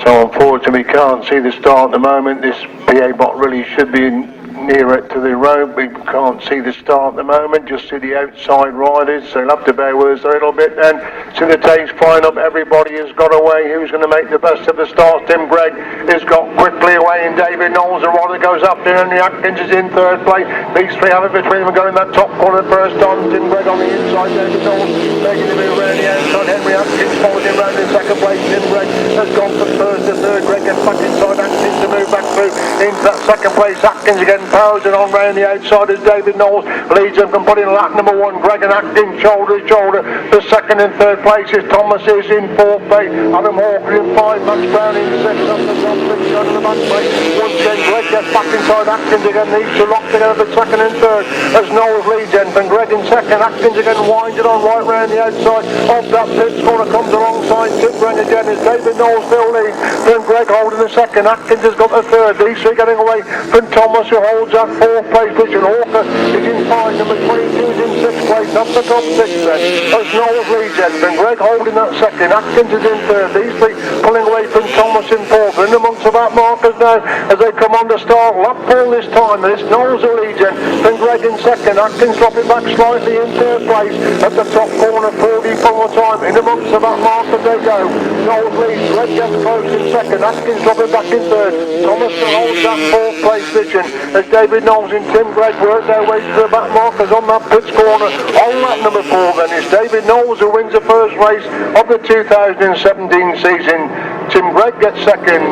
So unfortunately we can't see the start at the moment. This PA bot really should be nearer to the road. We can't see the start at the moment, just see the outside riders, so you'll have to bear with us a little bit then. So the tape's flying up, everybody has got away. Who's going to make the best of the start? Tim Gregg has got quickly away, and David Knowles, the rider, goes up there, and Henry Atkins is in third place. These three have it between them, going in that top corner first time. Tim Gregg on the inside, David Knowles making the move around the outside. Henry Atkins following him round in second place. Tim Gregg has gone from first to third. Gregg gets back inside Atkins to move back through into that second place. Atkins again powers and on round the outside as David Knowles leads them from putting lap number one. Gregg and Atkins shoulder to shoulder. The second and third places. Thomas is in fourth place. Adam Hawker in five. Max Brown in six. Up the top six out of the back place. Once again Gregg gets back inside Atkins again. These two locked together for second and third as Knowles leads them. From Gregg in second. Atkins again winds it on right round the outside of that pit corner. Comes alongside Tim Gregg again as David Knowles still leads. Then Gregg holding the second. Atkins has got the third. These three getting away from Thomas, who holds that fourth place position. Hawker is in five. Number 22 is in sixth place. Up the top six then as Knowles leads them. Then Gregg holding that second. Atkins is in third. These three pulling away from Thomas in fourth. In amongst about markers now as they come on the start. Lap pull this time. It's Knowles who leads them. Then Gregg in second. Atkins dropping back slightly in third place. At the top corner, 40 more time. In amongst about markers they go. Knowles leads. Gregg gets close in second. Atkins dropping back in third. Thomas holds that fourth place position as David Knowles and Tim Gregg work their way to the back markers on that pits corner. On lap number 4 then is David Knowles who wins the first race of the 2017 season. Tim Gregg gets second.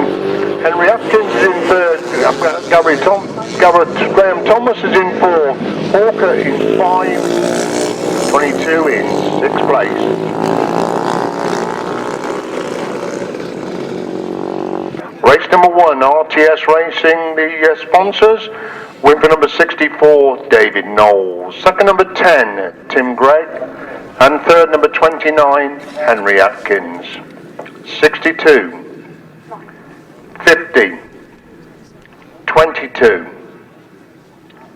Henry Atkins is in third. Graham Thomas is in fourth. Hawker in 5. 22 in 6th place. Race number 1, RTS Racing, the sponsors. Win for number 64, David Knowles. Second, number 10, Tim Gregg. And third, number 29, Henry Atkins. 62, 50, 22,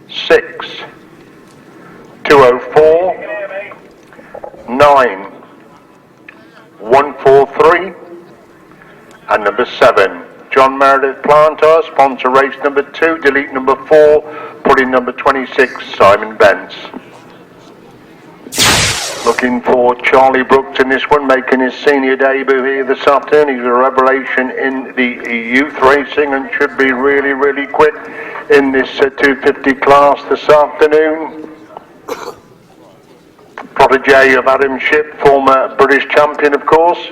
6, 204, 9, 143, and number 7. John Meredith Plantar, sponsor race number 2, delete number 4, put in number 26, Simon Bence. Looking for Charlie Brooks in this one, making his senior debut here this afternoon. He's a revelation in the youth racing and should be really, really quick in this 250 class this afternoon. Protege of Adam Shipp, former British champion of course.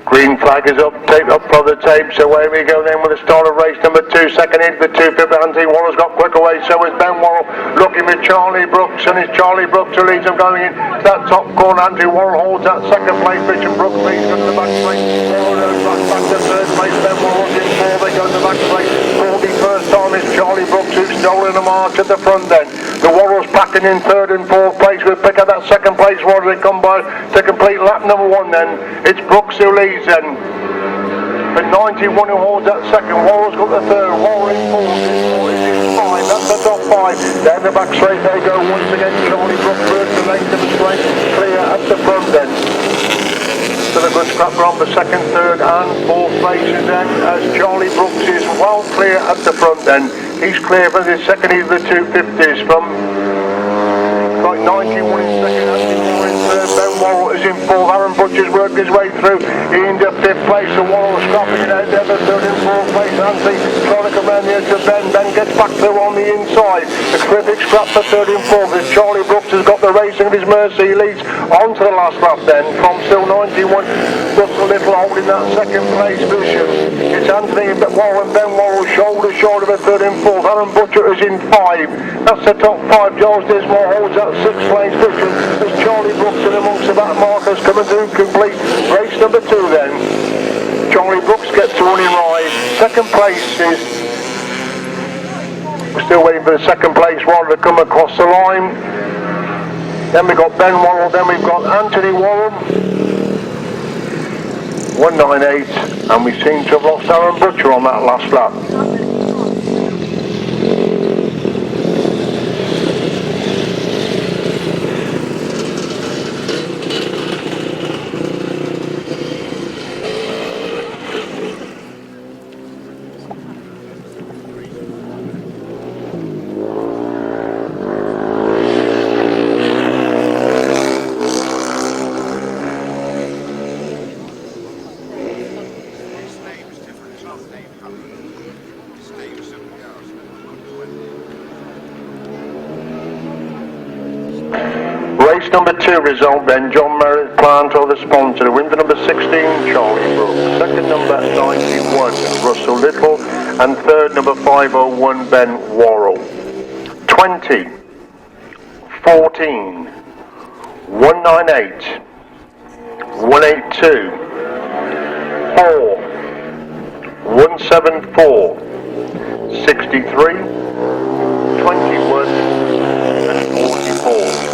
Green flag is up, tape up for the tape, so away we go then with the start of race number 2. Second in for 250, Anthony Waller's got quick away, so is Ben Worrell, looking with Charlie Brooks, and it's Charlie Brooks who leads them going in to that top corner. Anthony Worrell holds that second place, Richard Brooks leads them to the back place. Worrell back to third place, Ben Worrell's in 4, they go to the back place. 41st time is Charlie Brooks who's stolen the march at the front then. The Worrell's packing in third and fourth place, we'll pick up that second place while they come by to complete lap number 1 then. It's Brooks who leads then. But 91 who holds that second. Worrell's got the third. Worrell in fourth. Is in 5. That's the top 5. Down the back straight they go once again. Charlie Brooks first, the length of the straight clear at the front then. So the good scrap run for second, third and fourth places then as Charlie Brooks is well clear at the front then. He's clear for the second of the 250s from 91 in second, Anthony in third, Ben Worrell is in fourth. Aaron Butcher's worked his way through into 5th place, so Worrell scrapping it out there for third and fourth place. Anthony trying to come around the edge of Ben. Ben gets back through on the inside. A terrific scrap for third and fourth as Charlie Brooks has got the racing of his mercy. He leads on to the last lap then from still 91. Russell Little holding that second place position. It's Anthony Worrell and Ben Worrell shoulder to shoulder for third and fourth. Aaron Butcher is in 5. That's the top 5. Giles Dismore holds that 6th place position as Charlie Brooks in amongst the back markers coming to complete race number 2 then. Charlie Brooks gets to running ride. Second place is, we're still waiting for the second place rider to come across the line. Then we've got Ben Worrell, then we've got Anthony Worrell. 198, and we seem to have lost Aaron Butcher on that last lap. Race number 2 result then, John Merritt Plant or the sponsor. The winner number 16, Charlie Brooks. Second number 91, Russell Little. And third number 501, Ben Worrell. 20, 14, 198, 182, 4, 174, 63, 21 and 44.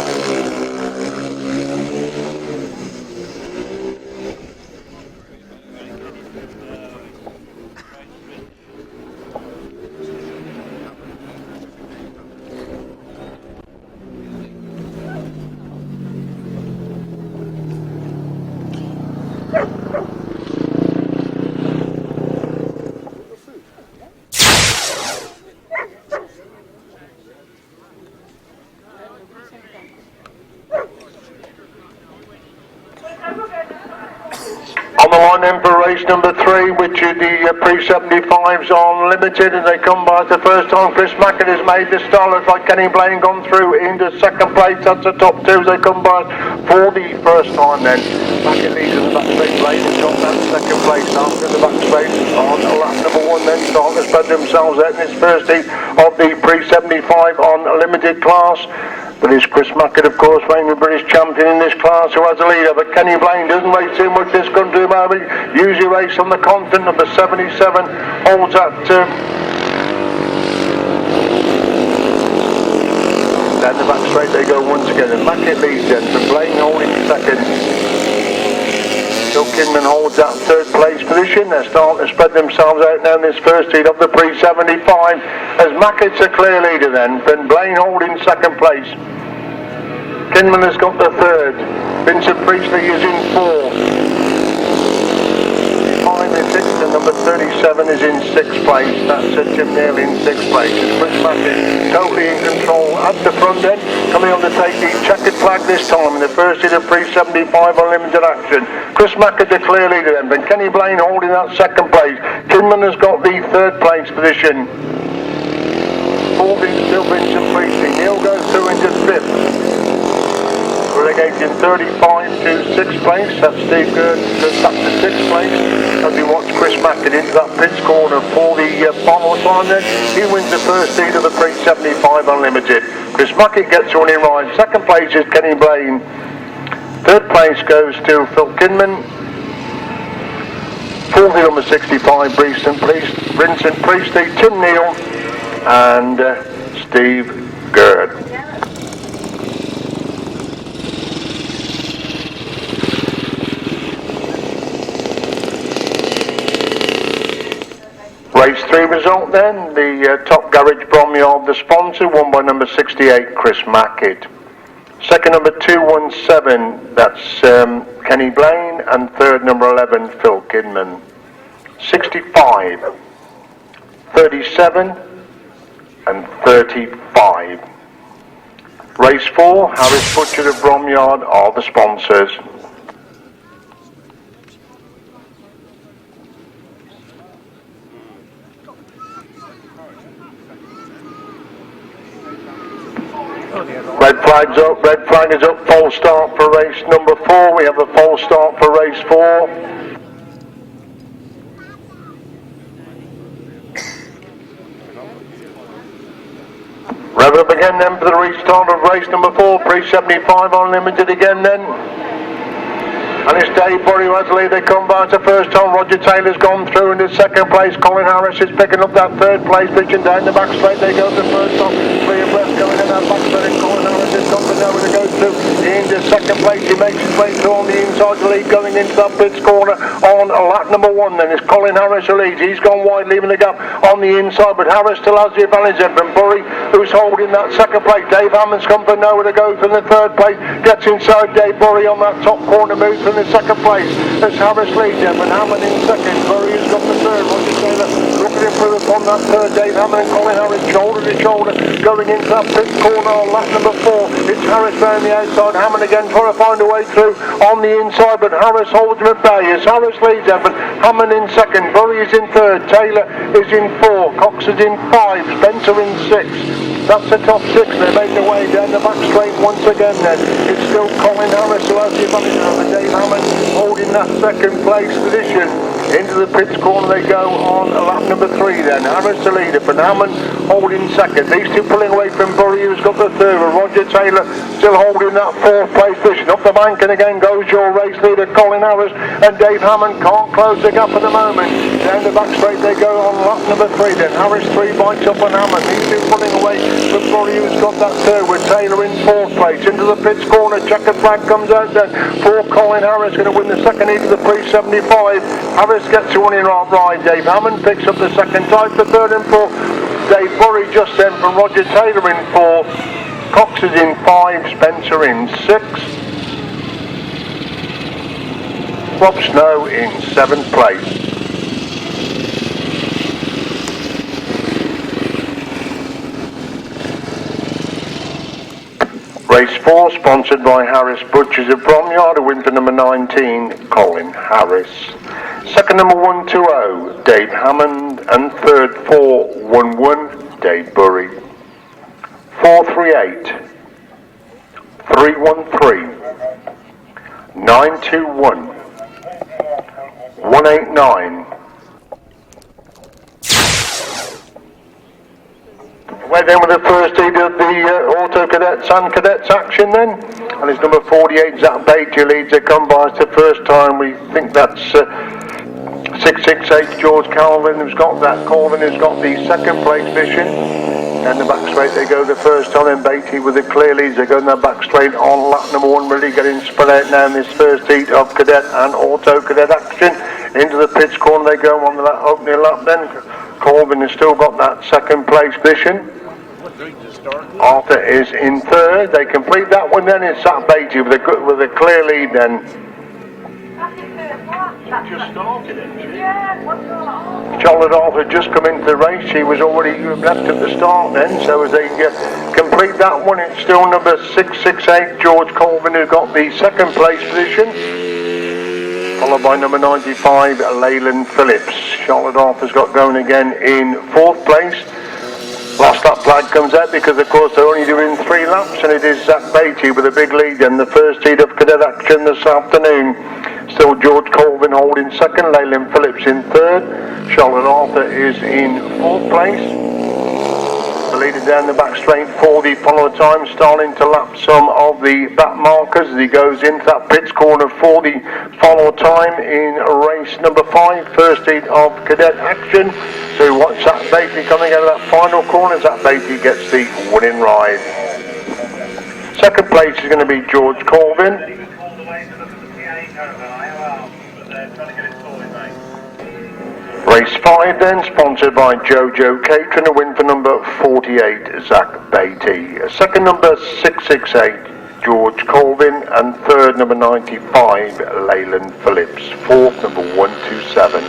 On the line then for race number 3, which is the pre-75s on limited, and they come by the first time. Chris Mackett has made the start. Looks like Kenny Blaine gone through into second place. That's the top 2 as they come by for the first time then. Mackett leads in the back straight. Blaine has got that second place after the back straight on lap number 1 then. Starting to spread themselves out in this first heat of the pre-75 on limited class. But it's Chris Mackett, of course, reigning British champion in this class, who has a leader. But Kenny Blaine doesn't race too much this country moment. Usually race on the continent. Number 77 holds that. Down the back straight they go once again. And Mackett leads then. So Blaine holding second. Phil Kinman holds that third place position. They're starting to spread themselves out now in this first heat of the pre-75. As Mackett's a clear leader then. Then Blaine holding second place. Kinman has got the third. Vincent Priestley is in 4. 5 is 6, and number 37 is in 6th place. That's Jim Neal in 6th place. It's Chris Mackett totally in control at the front end. Coming on to take the checkered flag this time in the first hit of pre-75 on limited action. Chris Mackett the clear leader then, but Kenny Blaine holding that second place. Kinman has got the third place position. 4th is still Vincent Priestley. Neal goes through into 5th. Relegating 35 to 6th place. That's Steve Gerd goes back to 6th place as we watch Chris Mackett into that pits corner for the final time then. He wins the first heat of the pre-75 Unlimited. Chris Mackett gets running right. Second place is Kenny Blaine. Third place goes to Phil Kinman. 4th number 65 Vincent Priestley, Tim Neal and Steve Gerd. Race 3 result then, the top garage Bromyard, the sponsor, won by number 68, Chris Mackett. Second number 217, that's Kenny Blaine, and third number 11, Phil Kinman. 65, 37, and 35. Race 4, Harris Butcher of Bromyard are the sponsors. Red flag is up, false start for race number 4. We have a false start for race 4. Rev up again then for the restart of race number 4, pre-75 Unlimited again then. And it's Dave Burry who has the lead. They come by to first time. Roger Taylor's gone through into second place. Colin Harris is picking up that third place. Pitching down the back straight. They go to first time. 3 abreast going in that back straight. And Colin Harris has got to nowhere to go through into second place. He makes his way through on the inside the lead going into that pits corner on lap number 1. Then it's Colin Harris who leads. He's gone wide, leaving the gap on the inside. But Harris still has the advantage then from Burry, who's holding that second place. Dave Hammond's come for nowhere to go from the third place. Gets inside Dave Burry on that top corner move from the second place. As Harris leads him, and Hammond in second. Burry has got the third. Roger Taylor looking to improve upon that third. Dave Hammond and Colin Harris shoulder to shoulder going into that pit corner on lap number 4. It's Harris down the outside. Hammond again trying to find a way through on the inside, but Harris holds him at bay. As Harris leads him, but Hammond in second. Burry is in third. Taylor is in 4. Cox is in 5. Spencer in 6. That's the top 6. They make their way down the back straight once again then. It's still Colin Harris who has the advantage over Dave Hammond, holding that second place position. Into the pits corner they go on lap number 3 then. Harris the leader, but Hammond holding second. These two pulling away from Bury, who's got the third, with Roger Taylor still holding that 4th place position. Up the bank and again goes your race leader Colin Harris, and Dave Hammond can't close the gap at the moment. Down the back straight they go on lap number 3 then. Harris 3 bites up on Hammond. These two pulling away from Bury, who's got that third, with Taylor in 4th place. Into the pits corner, checkered flag comes out then for Colin Harris, going to win the second heat of the pre-75. Harris gets a winning ride. Dave Hammond picks up the second time for 3rd and 4th. Dave Bury just then from Roger Taylor in 4th. Cox is in 5, Spencer in 6. Bob Snow in 7th place. Race 4 sponsored by Harris Butchers of Bromyard, a win for number 19, Colin Harris. Second number 120, Dave Hammond, and third 411, Dave Bury. 438, 313, 921, 189. Away then with the first heat of the Auto Cadets and Cadets action then. And it's number 48, Zach Beatty leads the combines the first time. We think that's 668 George Calvin who's got that. Calvin who's got the second place position. And the back straight they go the first time, and Beatty with the clear leads. They go in that back straight on lap number 1, really getting spread out now in this first heat of Cadet and Auto Cadet action. Into the pits corner they go on the opening lap then. Calvin has still got that second place position. Arthur is in 3rd. They complete that one then. It's Zach Beatty with a clear lead then. Just started it. Charlotte Arthur just come into the race. She was already left at the start then. So as they complete that one, it's still number 668 George Colvin who got the second place position, followed by number 95 Leyland Phillips. Charlotte Arthur's got going again in 4th place. Last lap flag comes out because of course they're only doing 3 laps, and it is Zach Beatty with a big lead in the first heat of Cadet action this afternoon. Still George Colvin holding second, Leyland Phillips in 3rd, Charlotte Arthur is in 4th place. The leader down the back straight for the follower time, starting to lap some of the back markers as he goes into that pits corner for the follower time in race number 5, first heat of Cadet action. So watch Zach Beatty coming out of that final corner. Zach Beatty gets the winning ride. Second place is going to be George Colvin. Race 5 then, sponsored by Jojo Catering, a win for number 48, Zach Beatty. Second number 668, George Colvin, and third number 95, Leyland Phillips. Fourth number 127.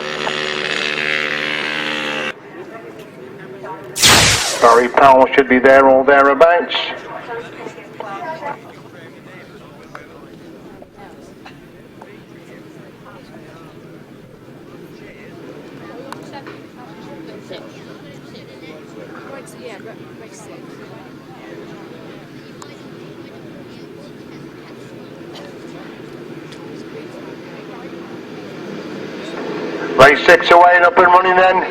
Barry Powell should be there or thereabouts. Race 6 away and up and running then.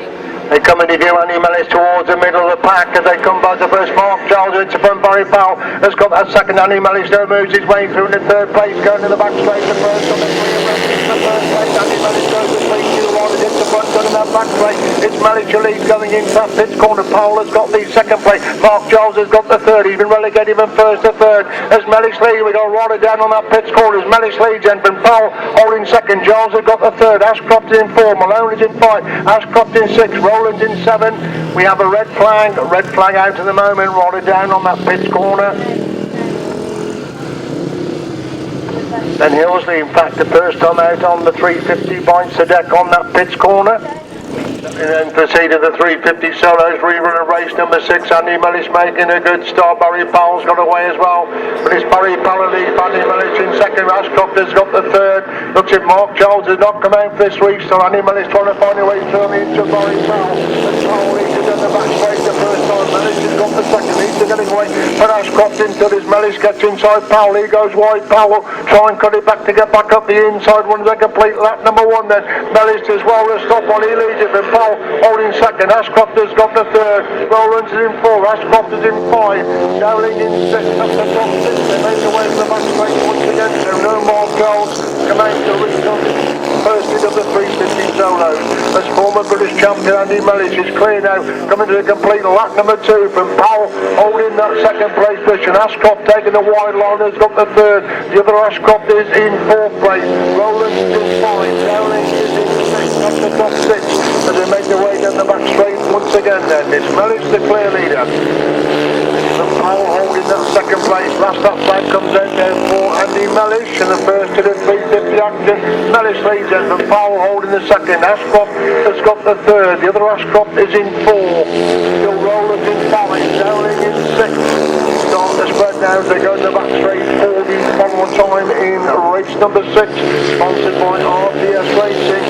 They come in here, Andy Mellis towards the middle of the pack as they come by the first. Mark Charles into front. Barry Powell has got that second. Andy Mellis now moves his way through in the 3rd place, going to the back straight. The first on the 1st place. Andy Mellis goes to 3-2 riders into front, going in that back straight. It's Mellis who leads going into that pits corner. Powell has got the 2nd place. Mark Charles has got the 3rd. He's been relegated from 1st to 3rd. As Mellis leads, we got Rodder down on that pits corner. As Mellis leads, and from Powell holding 2nd. Charles has got the 3rd. Ashcroft is in 4. Malone is in 5. Ashcroft in 6. Rowland's in 7. We have a red flag out at the moment. Rodder down on that pits corner. Then Hillsley, in fact, the first time out on the 350 bites the deck on that pits corner. And then proceeded the 350 solos, rerun of race number 6. Andy Mellis making a good start. Barry Powell's got away as well. But it's Barry Powell leads. Andy Mellis in 2nd. Ashcroft has got the 3rd. Looks at Mark Charles has not come out this week. So Andy Mellis trying to find a way through into Barry Powell. And Powell leads in the back straight. The first time. Mellis has got the second. He's getting away. But Ashcroft into this. Mellis gets inside Powell. He goes wide. Powell try and cut it back to get back up the inside. One of the complete lap number one then. Mellis does well to stop on. He leads it. But Powell holding second. Ashcroft has got the third. Rowlands is in four. Ashcroft is in five. Dowling in six. Up the top six. They make the way to the back straight once again. So no more goals. Come out to reach on first hit of the 350 solos. As former British champion Andy Mellis is clear now. Coming to the complete lap number two from Powell holding that second place position. Ashcroft taking the wide line, has got the third. The other Ashcroft is in fourth place. Rowlands is in five. Dowling is in sixth. Up the top six. As they make their way down the back straight once again then. It's Mellis the clear leader. And Powell holding that second place. Last outside comes out there for Andy Mellis and the first to the 350 action. Mellis leads in from Powell holding the second. Ashcroft has got the third. The other Ashcroft is in four. Still Rowlands in five. Dowling in six. Start the spread now as they go to the back straight for the final time in race number 6. Sponsored by RPS Racing.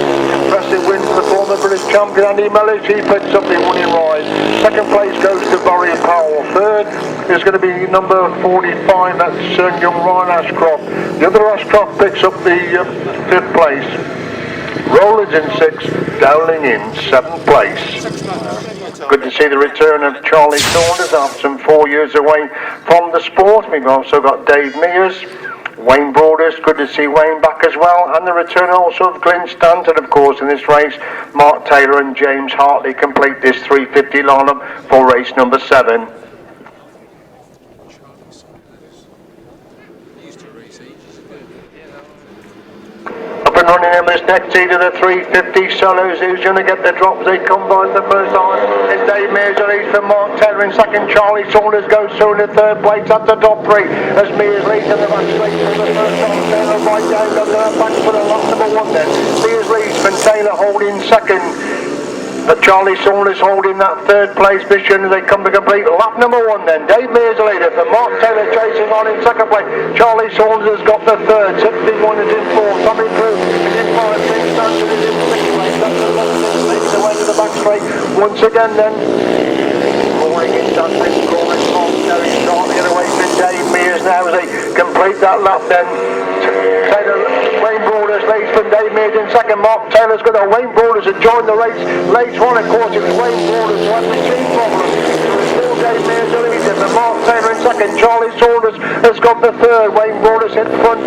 Impressive win for the former British champion Andy Mellis. He picks up the winning ride. Second place goes to Barry Powell. Third is going to be number 45. That's young Ryan Ashcroft. The other Ashcroft picks up the 5th place. Rowlands in 6th. Dowling in 7th place. Good to see the return of Charlie Saunders after some 4 years away from the sport. We've also got Dave Mears, Wayne Broadhurst, good to see Wayne back as well, and the return also of Glenn Stanton, of course, in this race. Mark Taylor and James Hartley complete this 350 lineup for race number 7. Up and running in this next heat of the 350 solos. Who's going to get the drop as they come by the first time? It's Dave Mears leads from Mark Taylor in second. Charlie Saunders goes through in the third place at the top three. As Mears leads in the back straight for the first time. Taylor right down to the back for the lap number one then. Mears leads from Taylor holding second. But Charlie Saunders holding that third place position as they come to complete lap number one then. Dave Mears leader for Mark Taylor chasing on in second place. Charlie Saunders has got the third. 61 is in fourth. Tommy Crew is in five. Glenn Stanton is in sixth place. That's the left leads the way to the back straight once again then. Rolling in that fifth corner from Derek Sharp. The other way to Dave Mears now as they complete that lap then. Taylor, Wayne Broadhurst leads from Dave Mears in second. Mark Taylor's got a Wayne Broadhurst has joined the race. Late one, of course, it was Wayne Broadhurst who had the team problem. Still Dave Mears the leader, but Mark Taylor in second. Charlie Saunders has got the third. Wayne Broadhurst in front.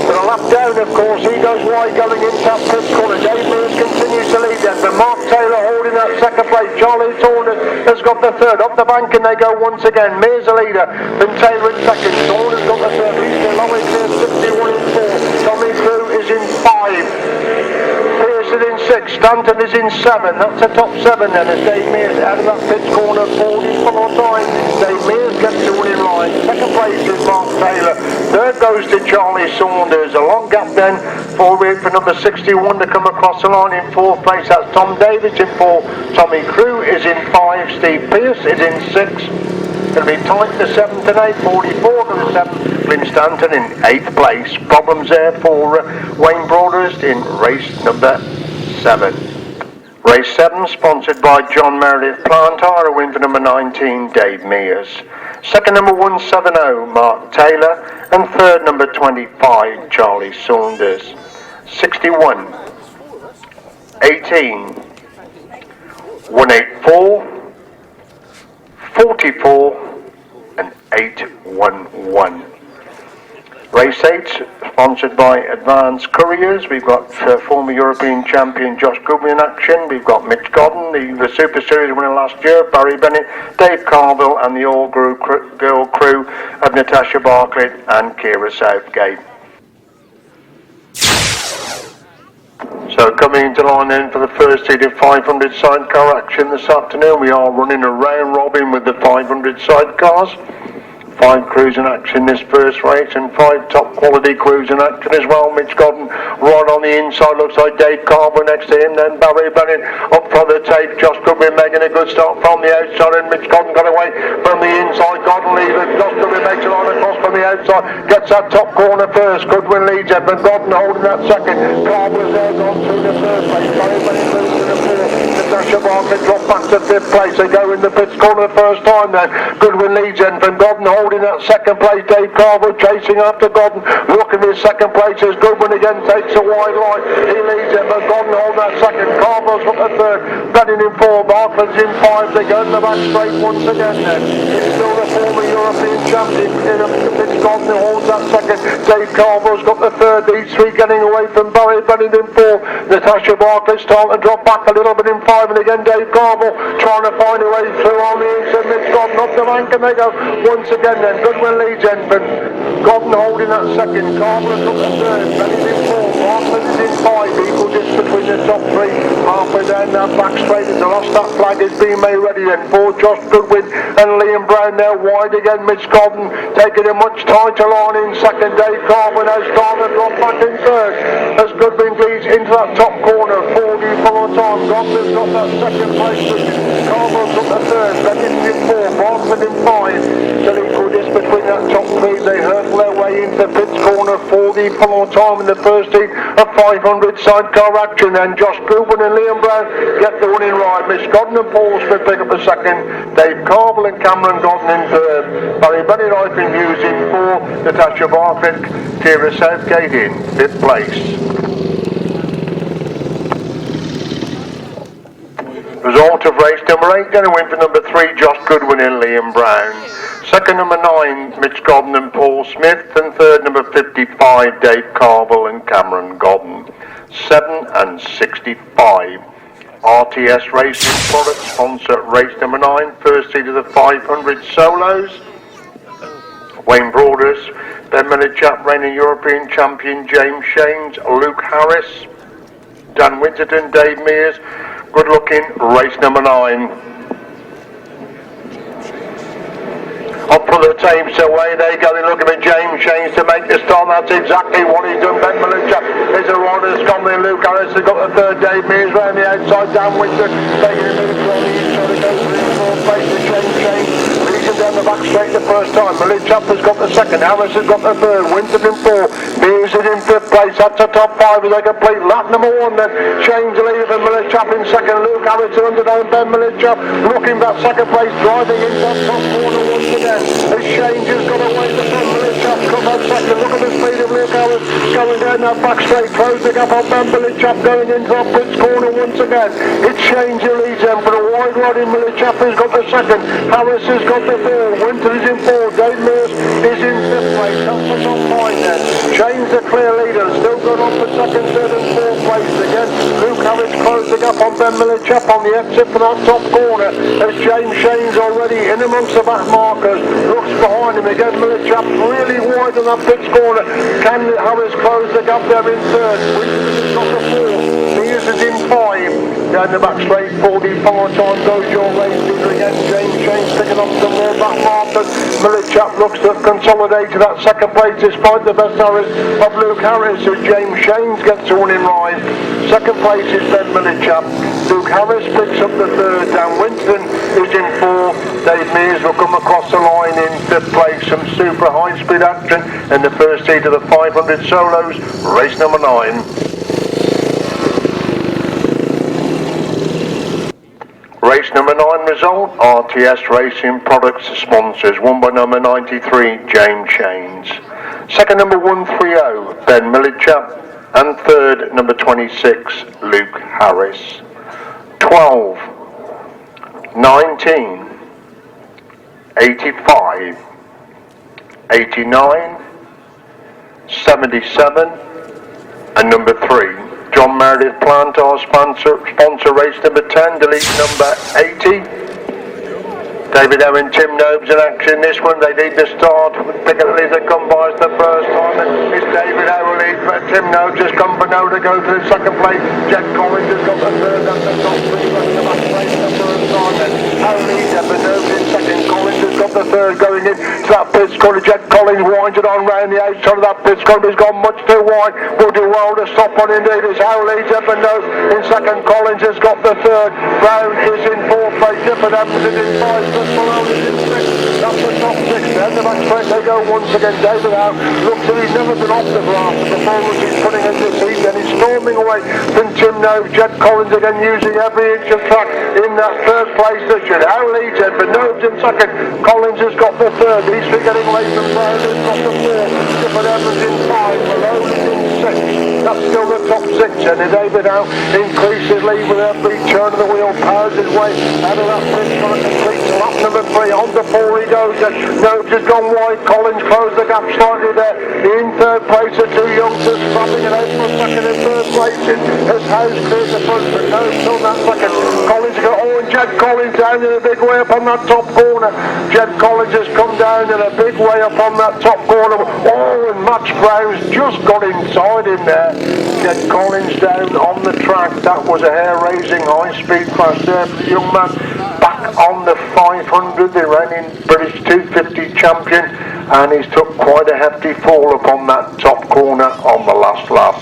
But a lap down, of course, he goes wide going into that fifth corner. Dave Mears continues to lead them, but Mark Taylor holding that second place. Charlie Saunders has got the third. Up the bank and they go once again. Mears the leader, then Taylor in second. Saunders got the third. He's still long way clear, 61 in fourth. Tommy Crew is in 5. Pierce is in 6. Stanton is in 7. That's the top 7 then as Dave Mears out of that fifth corner for the final time. Dave Mears gets the winning line. Second place is Mark Taylor. Third goes to Charlie Saunders. A long gap then for number 61 to come across the line in fourth place. That's Tom Davis in 4. Tommy Crew is in 5. Steve Pierce is in 6. Going to be tight to 7th and 8th. 44 to the 7th. Glenn Stanton in 8th place. Problems there for Wayne Broadhurst in race number 7. Race 7 sponsored by John Meredith Plant Hire. A win for number 19 Dave Mears. Second number 170 Mark Taylor. And third number 25 Charlie Saunders. 61, 18, 184, 44 and 811. Race 8 sponsored by Advanced Couriers. We've got former European champion Josh Goodwin in action. We've got Mitch Godden, the Super Series winner last year, Barry Bennett, Dave Carville and the all-girl crew of Natasha Bartlett and Kira Southgate. So coming into line in for the first heat of 500 sidecar action this afternoon. We are running a round robin with the 500 sidecars. 5 crews in action this first race and 5 top quality crews in action as well. Mitch Godden right on the inside, looks like Dave Carver next to him, then Barry Bennett up front of the tape. Josh Goodwin making a good start from the outside and Mitch Godden got away from the inside. Godden leads it, Josh Goodwin makes a line across from the outside, gets that top corner first. Goodwin leads it, but Godden holding that second. Carver's there gone through the first place. Barry Bennett moves to the fourth. Natasha Barker drop back to 5th place. They go in the pits corner the first time then. Goodwin leads in from Godden, holding that 2nd place. Dave Carver chasing after Godden. Looking at his 2nd place as Goodwin again takes a wide line. He leads in, but Godden hold that 2nd. Carver's got the 3rd. Benning in 4. Barkman's in 5. They go in the back straight once again then. It's still the former European champion in a pits. Godden holds that 2nd. Dave Carver's got the 3rd. These 3 getting away from Barry. Benning in 4. Natasha Barker starting to drop back a little bit in 5, and again Dave Carver trying to find a way through on the inside. Mitch Godden up the bank, and they go once again then. Goodwin leads Enfield. Godden holding that 2nd. Carver's up the 3rd. Benning in 4. Barkman is in 5. Equal just between the top 3. Halfway down that back straight as the last that flag is being made ready then for Josh Goodwin and Liam Brown now wide again. Mitch Godden taking a much tighter line in 2nd. Dave Carver now starting to drop back in 3rd as Goodwin leads into that top corner. 40 full time. Godden's got that 2nd place. Carver's got the 3rd. Benning in 4. Barkman in 5. Still equal just between that top 3. They hurdle their way into pits corner. 40 full time in the first heat of 500 sidecar action. Then Josh Goodwin and Liam Brown get the winning ride. Mitch Godden and Paul Smith pick up the 2nd. Dave Carver and Cameron Godden in 3rd. Barry Benny Knife using 4. Natasha Barker, Kira Southgate in 5th place. Result of race number 8, going to win for number 3, Josh Goodwin and Liam Brown. 2nd, number 9, Mitch Godden and Paul Smith. And 3rd, number 55, Dave Carville and Cameron Godden. 7 and 65. RTS Racing Products sponsor race number 9, first seat of the 500 solos. Wayne Broaders, Ben Millichap, reigning European champion James Shanes, Luke Harris, Dan Winterton, Dave Mears. Good looking, race number 9. Up for the tapes away they go. They're looking at James Shanes to make the start. That's exactly what he's done. Ben Millichap is a rider. Scotland. Luke Harris has got the 3rd. Dave Mears round the outside. Dan Winterton taking a minute on the inside to go through the 4th place to James Shanes. Leading down the back straight the first time. Millichap has got the 2nd. Harris has got the 3rd. Winterton in 4. Mears is in 5th place. That's a top 5 as they complete lap number 1 then. Shanes leader for Millichap in 2nd. Luke Harris under down Ben Millichap. Looking for that 2nd place. Driving into that top corner once again. As Shanes has got away the front. Millichap come on 2nd. Look at the speed of Luke Harris going down that back straight. Closing up on Ben Millichap going into that pits corner once again. It's Shanes who leads them for a wide ride in. Millichap has got the 2nd. Harris has got the 3rd. Winter is in 4. Dave Mears is in 5th place. That's the top 5 then. Shanes the clear leader. Still going on for 2nd, 3rd and 4th place again. Luke Harris closing up on Ben Millichap on the exit for that top corner. As James Shanes already in amongst the back markers. Looks behind him again. Millichap really wide on that pits corner. Can Harris close the gap there in 3rd? Winter's got the 4th. Mears is in 5. Down the back straight, 45 time goes your race leader again. James Shanes picking up some more back markers. Millichap looks to consolidate to that 2nd place despite the best hours of Luke Harris. So James Shanes gets a winning ride. 2nd place is Ben Millichap. Luke Harris picks up the 3rd. Dan Winterton is in 4th. Dave Mears will come across the line in 5th place. Some super high speed action in the first seat of the 500 solos, race number 9. Race number 9 result, RTS Racing Products sponsors, won by number 93, James Shanes. 2nd, number 130, Ben Millichap. And 3rd, number 26, Luke Harris. 12, 19, 85, 89, 77, and number 3. John Meredith Plant, our sponsor race number 10, delete number 80. David Owen, Tim Nobes in action. This one, they need to start. Piccadilly that come by us the first time. It's David Owen lead, but Tim Nobes has come for no to go to the 2nd place. Jed Collins has got the 3rd and the top 3 running the back place the first time. Howe leads there, but Nobes in 2nd. Collins has got the 3rd going in to that pit pits corner. Jed Collins winds it on round the outside of that pits corner. He's gone much too wide. Will do well to stop on indeed. It's Howe leads Hereford Nobes in second. Collins has got the third. Brown is in fourth place. Hereford Nobes is in five. Malone is in sixth. That's the top six there. The back straight they go once again. David Howe looks like he's never been off the grass. The performance he's putting in this season. He's storming away from Time Nobes. Jed Collins again using every inch of track in that third place position. Howe leads Hereford Nobes in second. Collins has got the third. He's getting away from Brown. He's got the fourth. Hereford Nobes in five. Malone is in six. That's still the top six. And David Howe increases lead with every turn of the wheel. Powers his way out of that pit. Trying to complete lap number 3. On to 4 he goes. And Nobes has gone wide. Collins closed the gap slightly there. In third place are two youngsters scrapping it out for second and third places. As Howe's clears the front, but Nobes still that second. Collins got and Jed Collins down in a big way up on that top corner. Jed Collins has come down in a big way up on that top corner. Oh, and Max Brown's just got inside him there. Jed Collins down on the track. That was a hair-raising high-speed crash there for the young man. Back on the 500, the reigning British 250 champion, and he's took quite a hefty fall upon that top corner on the last lap.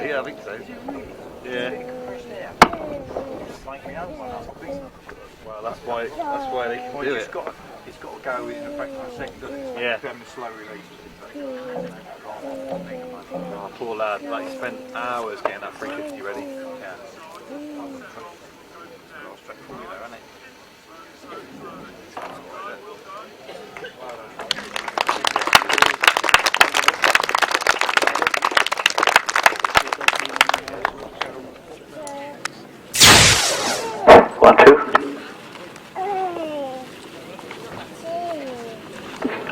Yeah, I think so. Yeah. Well, that's why they can do it. It's got to go in effect for a second, doesn't it? Yeah. Having a slow release. Oh, poor lad. Like, he spent hours getting that 350 ready. Yeah.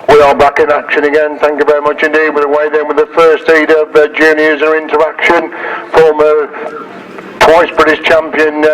We are back in action again. Thank you very much indeed. We're away then with the first heat of juniors or interaction. Former twice British champion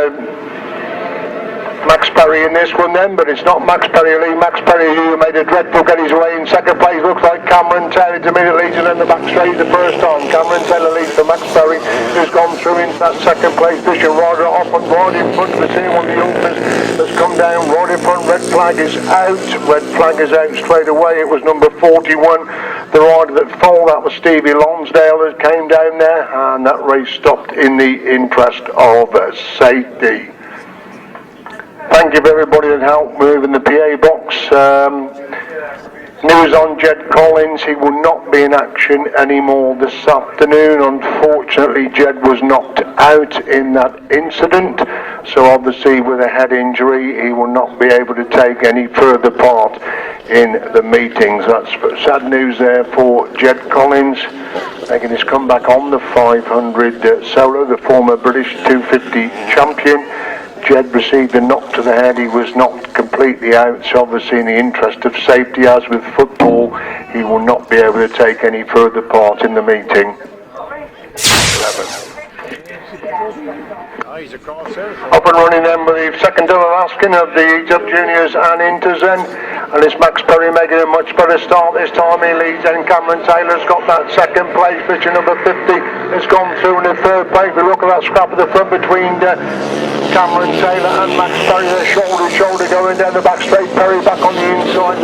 Max Perry in this one then, but it's not Max Perry Lee. Max Perry who made a dreadful get his way in second place. Looks like Cameron Taylor immediately leads, and then the back straight the first time. Cameron Taylor leads for Max Perry, who's gone through into that second place position. Rider off and right in front. We're seeing one of the youngsters has come down right in front. Red flag is out. Red flag is out straight away. It was number 41. The rider that fell, that was Stevie Lonsdale, that came down there, and that race stopped in the interest of safety. Thank you for everybody that helped move in the PA box. News on Jed Collins, he will not be in action anymore this afternoon. Unfortunately, Jed was knocked out in that incident, so obviously with a head injury he will not be able to take any further part in the meetings. That's sad news there for Jed Collins, making his comeback on the 500 solo, the former British 250 champion. Jed received a knock to the head. He was knocked completely out, so obviously in the interest of safety, as with football, he will not be able to take any further part in the meeting. 11. Up and running then with the second to the last of the heat of juniors and inters then, and it's Max Perry making a much better start this time. He leads, and Cameron Taylor's got that second place, position number 50 has gone through in the third place. We look at that scrap at the front between Cameron Taylor and Max Perry. They're shoulder to shoulder going down the back straight. Perry back on the inside.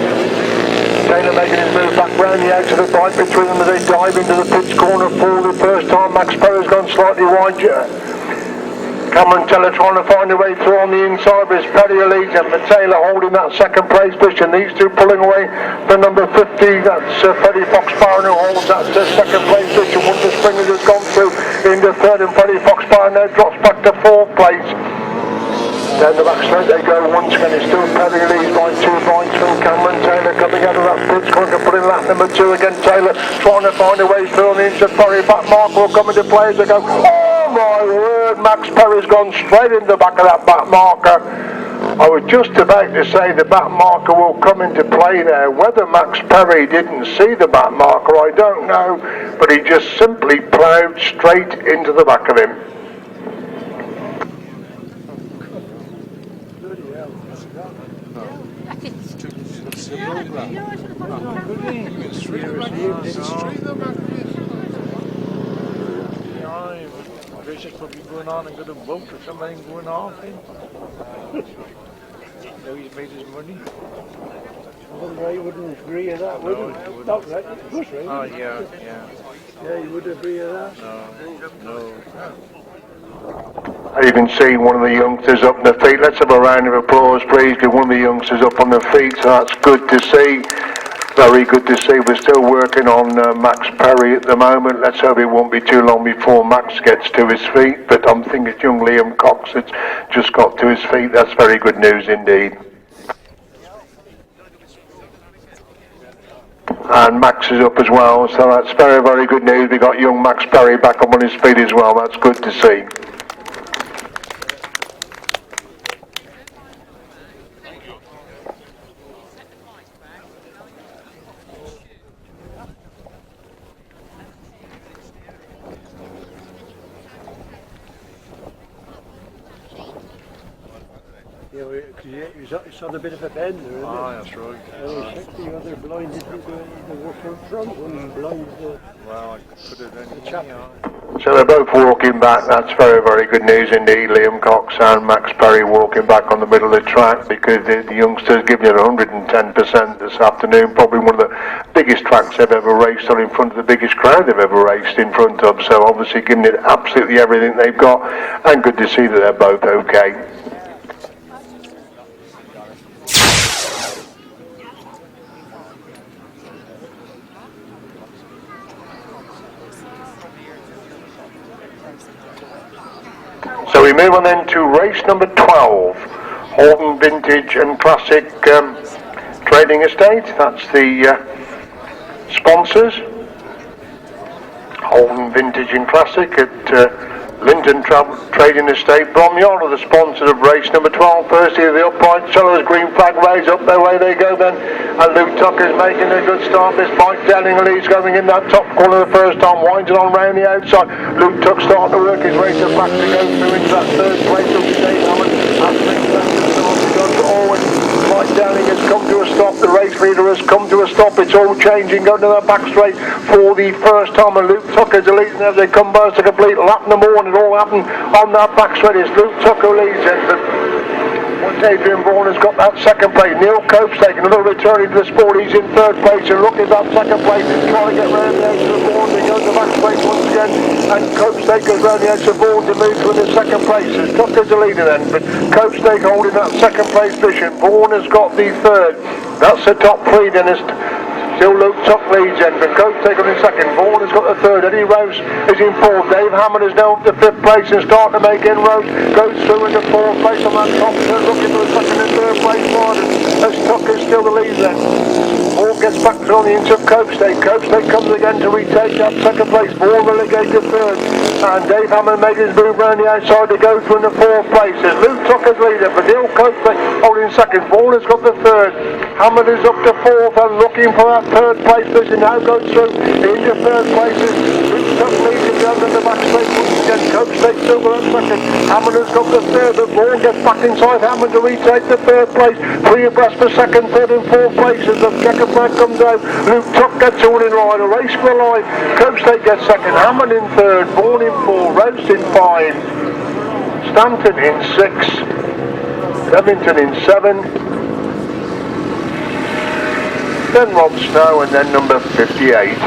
Taylor making his move back round the outside of the bike between them as they dive into the pitch corner for the first time. Max Perry's gone slightly wide. Cameron Taylor trying to find a way through on the inside, but it's Perry leads, and for Taylor holding that second place position. These two pulling away for number 50. That's Freddie Fox-Barron who holds that second place position. Wonder Springers has gone through into third, and Freddie Fox-Barron now drops back to fourth place. Down the back straight they go once again. It's still Perry leads by 2 points from Cameron Taylor coming out of that pitch corner to put in lap number 2 again. Taylor trying to find a way through on the inside. Perry back mark will come into play as they go. Oh my word, Max Perry's gone straight in the back of that back marker. I was just about to say the back marker will come into play there. Whether Max Perry didn't see the back marker, I don't know, but he just simply ploughed straight into the back of him. Just probably going on and got a boat or something going off. Now he's made his money. Well, you wouldn't agree with that, would you? Not right, right? Oh, yeah. Yeah, you would agree with that? No. You can see one of the youngsters up on their feet. Let's have a round of applause, please. Give one of the youngsters up on their feet, so that's good to see. Very good to see. We're still working on Max Perry at the moment. Let's hope it won't be too long before Max gets to his feet. But I'm thinking it's young Liam Cox that's just got to his feet. That's very good news indeed. And Max is up as well, so that's very, very good news. We got young Max Perry back up on his feet as well. That's good to see. It's on a bit of a bend there, isn't it? That's right. The other blind isn't the front one blind. Well, I could put it in the chap. So they're both walking back. That's very, very good news indeed. Liam Cox and Max Perry walking back on the middle of the track because the youngsters giving it 110% this afternoon. Probably one of the biggest tracks they've ever raced on in front of the biggest crowd they've ever raced in front of. So obviously giving it absolutely everything they've got, and good to see that they're both okay. So we move on then to race number 12, Holden Vintage and Classic Trading Estate. That's the sponsors. Holden Vintage and Classic at Linton Trading Estate, Bromyard are the sponsors of race number 12. Firstly, the upright Sellers green flag raise up their way they go then, and Luke Tucker's making a good start. This Mike Dellinglee's going in that top corner the first time, winds it on round the outside. Luke Tuck starting to work his way to back to go through into that third place of Dave Hammond. Mike Downing has come to a stop, the race leader has come to a stop, it's all changing, going to the back straight for the first time, and Luke Tucker's leading as they come by to complete lap in the morning. It all happened on that back straight. It's Luke Tucker leads it. Once Adrian Vaughan has got that second place, Neil Cope's taking another returning to the sport. He's in third place and looking at that second place, trying to get round the edge of the Vaughan. He goes to the back straight once again, and Cope's goes round the edge of Vaughan to move to the second place. As Tucker's the leader then, but Cope's holding that second place position. Vaughan has got the third. That's the top three then. Still Luke Tuck leads then, but Cope's taken in second. Vaughan has got the third. Eddie Rose is in fourth. Dave Hammond is now up to fifth place and starting to make inroads. Goes through into fourth place on that top turn, looking for the second and third place margin. As Tuck is still the lead then. Vaughan gets back on the inch of Copestake. Copestake comes again to retake that second place. Vaughan relegated third. And Dave Hammond making his move round the outside to go through in the fourth place. As Luke Tucker's leader, but Neil Copestake holding second. Vaughan has got the third. Hammond is up to fourth and looking for that third place position. Now goes through into third places. Luke Tucker leading down in the back straight once again. Copestake still got second. Hammond has got the third, but Vaughan gets back inside Hammond to retake the third place. Three abreast for second, third and fourth places. The second flag comes out. Luke Tuck gets all in line. A race for the line. Copestake gets second. Hammond in third. Vaughan in four. Rose in five. Stanton in six. Remington in seven. Then Rob Snow, and then number 58.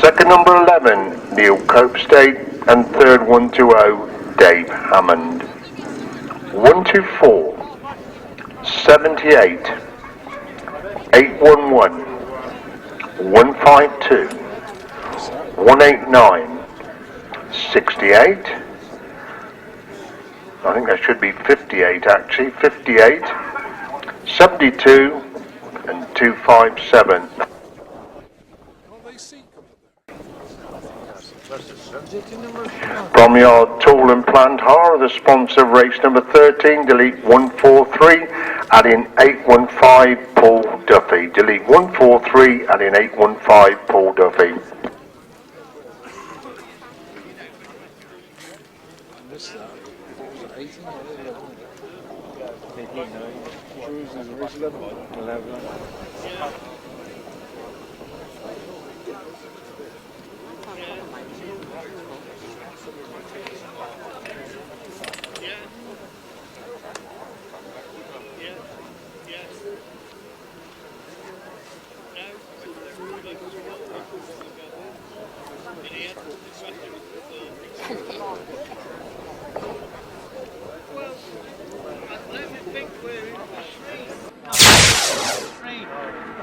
Second number 11, Neil Copestake, and third 120, Dave Hammond. 124, 78, 811, 152, 189, 68. I think that should be 58 actually. 58, 72, and 257. Bromyard Tool and Plant Hire, the sponsor of race number 13, delete 143, add in 815 Paul Duffy. Delete 143, add in 815 Paul Duffy.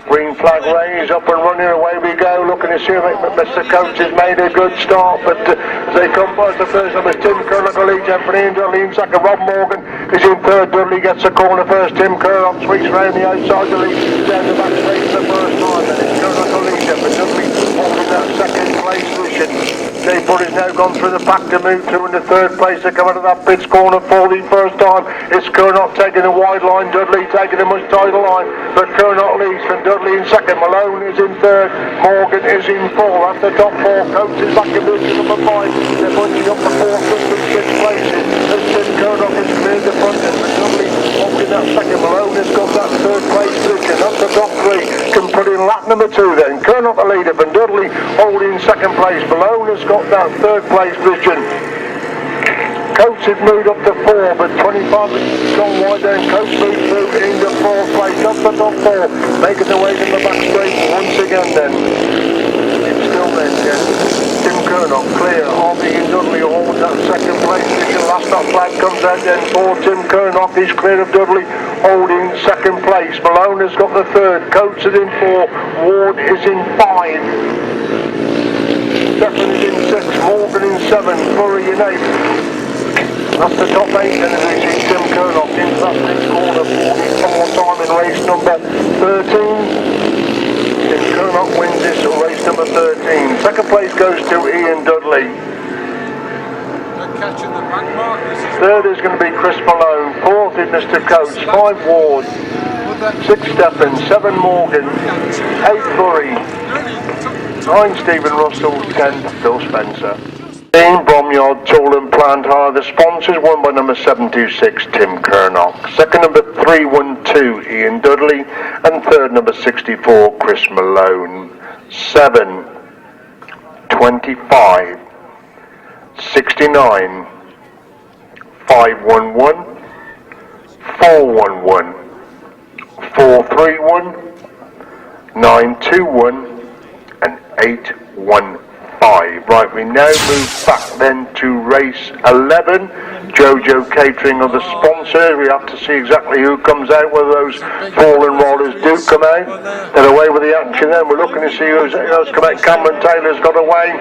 Green flag raised, up and running, away we go, looking to see if Mr. Coates has made a good start, but as they come by the first number, Tim Curnock leads Anthony Dudley in second, Rob Morgan is in third, Dudley gets a corner first, Tim Curnock sweeps round the outside, Dudley down the back straight for the first time, then it's Curnock leads but Dudley holding that second place position. Jay Budd has now gone through the pack to move through in the third place to come out of that pit's corner for the first time. It's Curnock taking a wide line, Dudley taking a much tighter line, but Curnock leads from Dudley in second, Malone is in third, Morgan is in four. At the top four, Coates is back in position number 5. They're bunching up the fourth, fifth and sixth places. As Tim Curnock has cleared the front end, but Dudley holding that second. Malone has got that third place position. That's the top 3. Can put in lap number 2 then. Curnock the leader, and Dudley holding second place. Malone has got that third place position. Coates has moved up to 4, but 25 has gone wide down. Coates moved through into 4th place, up the top 4, making their way in the back straight once again then. It's still then, yes. Tim Curnock clear, Harvey and Dudley holds that second place position. Last that flag comes out then for Tim Curnock, he's clear of Dudley, holding second place. Malone has got the third, Coates is in 4, Ward is in 5. Stephen is in 6, Morgan in 7, Murray in 8. That's the top 8 then, as we see Tim Curnock into that next corner for more time in race number 13. Tim Curnock wins this race number 13. Second place goes to Ian Dudley. Catching the back mark. Third is going to be Chris Malone. Fourth is Mr. Coates. 5 Ward. 6 Stephen. 7 Morgan. 8 Murray. 9 Stephen Russell. 10 Phil Spencer. Bromyard Tool and Plant Hire, the sponsors, won by number 726 Tim Curnock, second number 312 Ian Dudley, and third number 64 Chris Malone. 7, 25, 69, 511, 411, 431, 921 and 815. Right, we now move back then to race 11. Jojo Catering are the sponsors. We have to see exactly who comes out, whether those fallen rollers do come out. They're away with the action then. We're looking to see who's come out. Cameron Taylor's got away.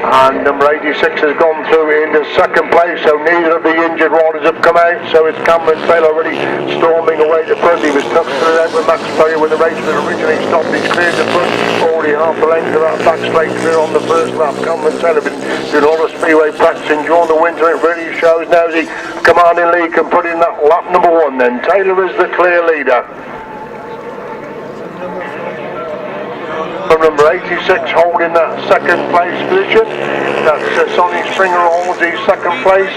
And number 86 has gone through into second place, so neither of the injured riders have come out, so it's Cameron Taylor already storming away to front. He was tucked through out with Max Perry when the race was originally stopped. He's cleared the front, already half a length of that back straight through on the first lap. Cameron Taylor been doing all the speedway practicing during the winter. It really shows now as he commanding lead can put in that lap number 1 then. Taylor is the clear leader. From number 86 holding that second place position. That's Sonny Springer holds his second place.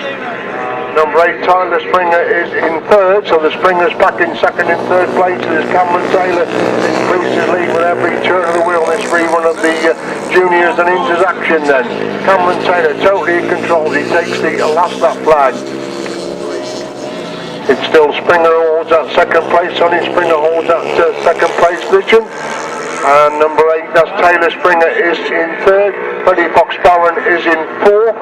Number 8 Tyler Springer is in third, so the Springer's back in second and third place. There's Cameron Taylor increases his lead with every turn of the wheel in this rerun of the juniors and inters action then. Cameron Taylor totally in control, he takes the last lap flag. It's still Springer holds that second place, Sonny Springer holds that second place position. And number 8, that's Taylor Springer, is in third. Freddie Fox Barron is in fourth.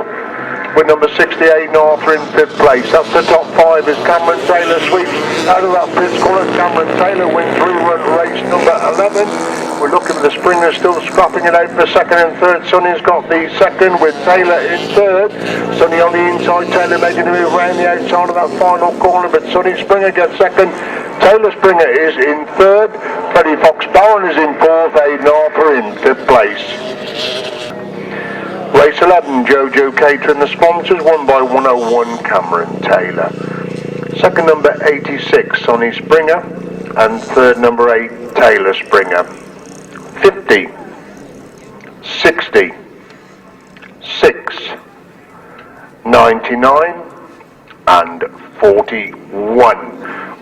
with number 68 Arthur in 5th place. Up to top 5 is Cameron Taylor sweeps out of that 5th corner. Cameron Taylor wins rerun race number 11. We're looking for the springers still scrapping it out for 2nd and 3rd. Sonny's got the 2nd with Taylor in 3rd. Sonny on the inside, Taylor making a move around the outside of that final corner, but Sonny Springer gets 2nd. Taylor Springer is in 3rd. Freddie Fox Barron is in 4th. Aidan Harper in 5th place. Race 11, Jojo Catering the sponsors, won by 101 Cameron Taylor. 2nd number 86, Sonny Springer, and 3rd number 8, Taylor Springer. 50, 60, 6, 99, and 41.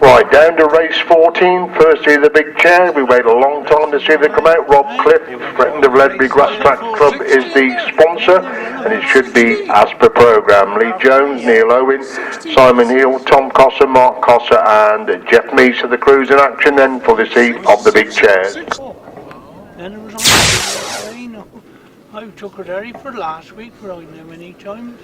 Right, down to race 14, firstly the big chair. We wait a long time to see them come out. Rob Cliff, friend of Ledbury Grasstrack Club, is the sponsor, and it should be as per programme. Lee Jones, Neil Owen, Simon Hill, Tom Cossa, Mark Cossa, and Jeff Meese are the crews in action then for the seat of the big chairs. Then it was on the I took it Hereford last week, riding them many times.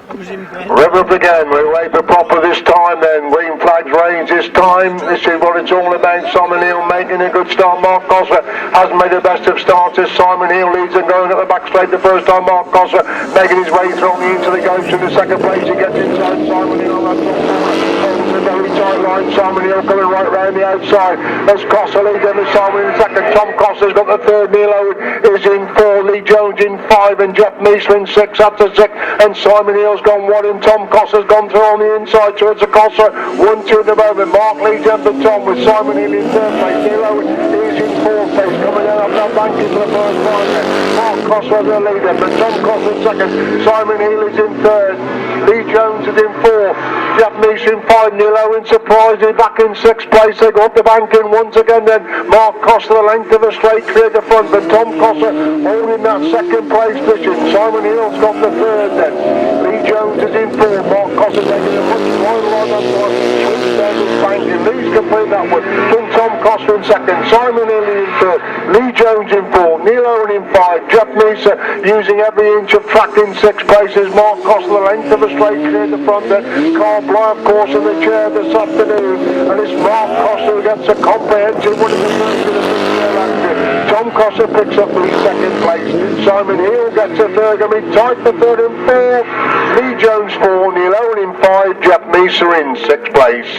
I was in bed. Rev up again, we're away for proper this time then. Green flags range this time. This is what it's all about. Simon Hill making a good start. Mark Cossa hasn't made the best of starters. Simon Hill leads and going at the back straight the first time. Mark Cossa making his way through the into the goes to the 2nd place. He gets inside Simon Hill on that top corner. The very tight line. Simon Hill coming right round the outside. As Cossa leads him, Simon in 2nd. Tom Cossa's got the 3rd. Neil Owen is in 4. Lee Jones in 5 and Jeff Meese in 6 after 6. And Simon Hill's gone 1 and Tom Cossa's gone through on the inside towards the Cossa. 1-2 at the moment. Mark leads up to Tom with Simon Hill in 3rd place. Neil Owen is in 4th place. Coming down up that bank into the first line there. Mark Cossa the leader, but Tom Cossa's 2nd. Simon Hill is in 3rd. Lee Jones is in 4th. Jeff Meese in 5. Neil Owen surprisingly back in 6th place. They go up the bank in once again then. Mark Cossa the length of the straight cleared the front, but Tom Cossa holding that 2nd place position. Simon Hill's got the 3rd then. Lee Jones is in 4. Mark Cossa taking a much wider line on the switch down this bank. Lee's complete that one. King Tom Cossa in 2nd. Simon Hill in 3rd. Lee Jones in 4. Neil Owen in 5. Jeff Meese using every inch of track in 6 places. Mark Cossa the length of the straight cleared the front then. Carl Bly of course in the chair this afternoon, and it's Mark Cossa who gets a comprehensive one of the first in the big action. Tom Cossa picks up the 2nd place. Simon Hill gets a 3rd, going to be tight for 3rd and 4th. Lee Jones 4, Neil Owen in 5, Jeff Meese in 6th place.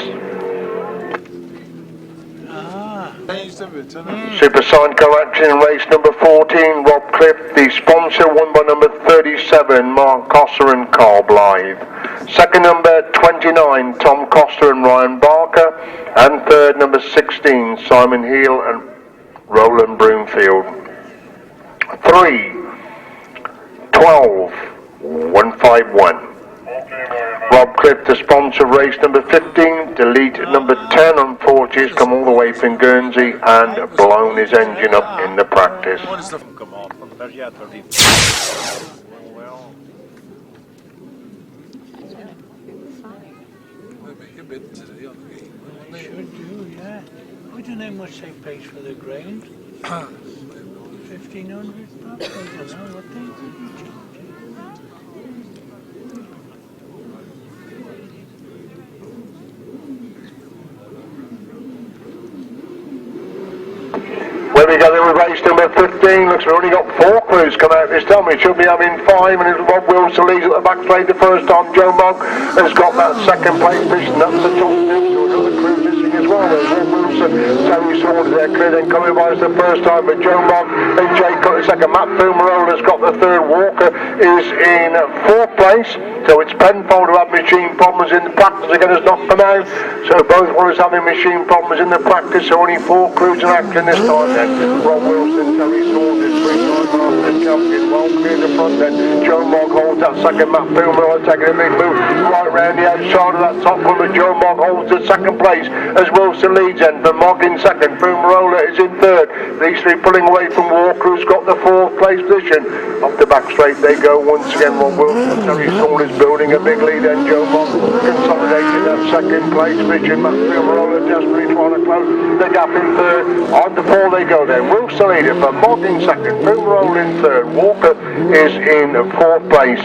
Super Sidecar action in race number 14, Rob Cliff, the sponsor, won by number 37, Mark Cossa and Carl Blythe. 2nd number 29, Tom Costa and Ryan Barker, and 3rd number 16, Simon Hill and Roland Broomfield. 3, 12, 151. Rob Cliff, the sponsor, race number 15, delete number 10, unfortunately, has come all the way from Guernsey and blown his engine up in the practice. Come on, from there, well. Should do, yeah. I don't know how much they pay for the grain. 1,500 perhaps, I don't know what they Where we go then with race number 15, looks we've only got 4 crews come out this time. We should be having 5, and it's Rob Wilson leads at the back straight the first time. Joe Mogg has got that 2nd place position. That's the top next to another crew missing as well. There's Rob Wilson, Terry Saunders there clear, then coming by as the first time, but Joe Mogg and Jay got the 2nd. Matt Fumarola has got the 3rd. Walker is in 4th place. So it's Penfold who have machine problems in the practice again, has not come out. So both ones having machine problems in the practice, so only 4 crews in action this time then. Rob Wilson, Terry Saunders, 3-time Masters champion, well clear the front then. Joe Mogg holds that 2nd, Matt Fumarola taking a big move right round the outside of that top one, but Joe Mogg holds the 2nd place as Wilson leads then. For Mogg in 2nd, Fumarola is in 3rd. These 3 pulling away from Walker, who's got the 4th place position. Off the back straight they go once again. Rob Wilson, Terry Saunders building a big lead, and Joe Mogg consolidating that 2nd place position. Matt Fumarola desperately trying to close the gap in 3rd. On to 4 they go then. Wilson leader for Mogg in 2nd, Fumarola in 3rd. Walker is in 4th place.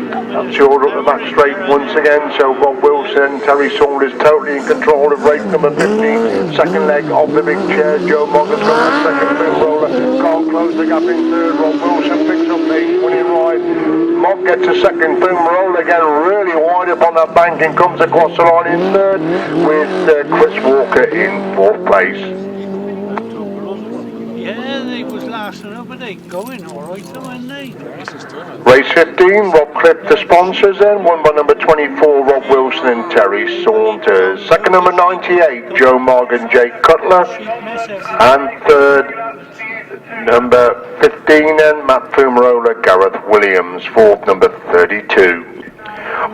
That's the order up the back straight once again. So Rob Wilson and Terry Saunders totally in control of race number 15. Second leg of the big chair. Joe Mogger's got that second film roller. Can't close the gap in third. Rob Wilson picks up the winning ride. Mog gets a second film roller again, really wide up on that bank and comes across the line in third with Chris Walker in fourth place. Yeah, they was lasting up, but they going alright though, weren't they? Race 15, Rob Cliff, the sponsors then, won by number 24, Rob Wilson and Terry Saunders. Second, number 98, Joe Morgan, Jake Cutler. And third, number 15, and Matt Fumarola, Gareth Williams. Fourth, number 32.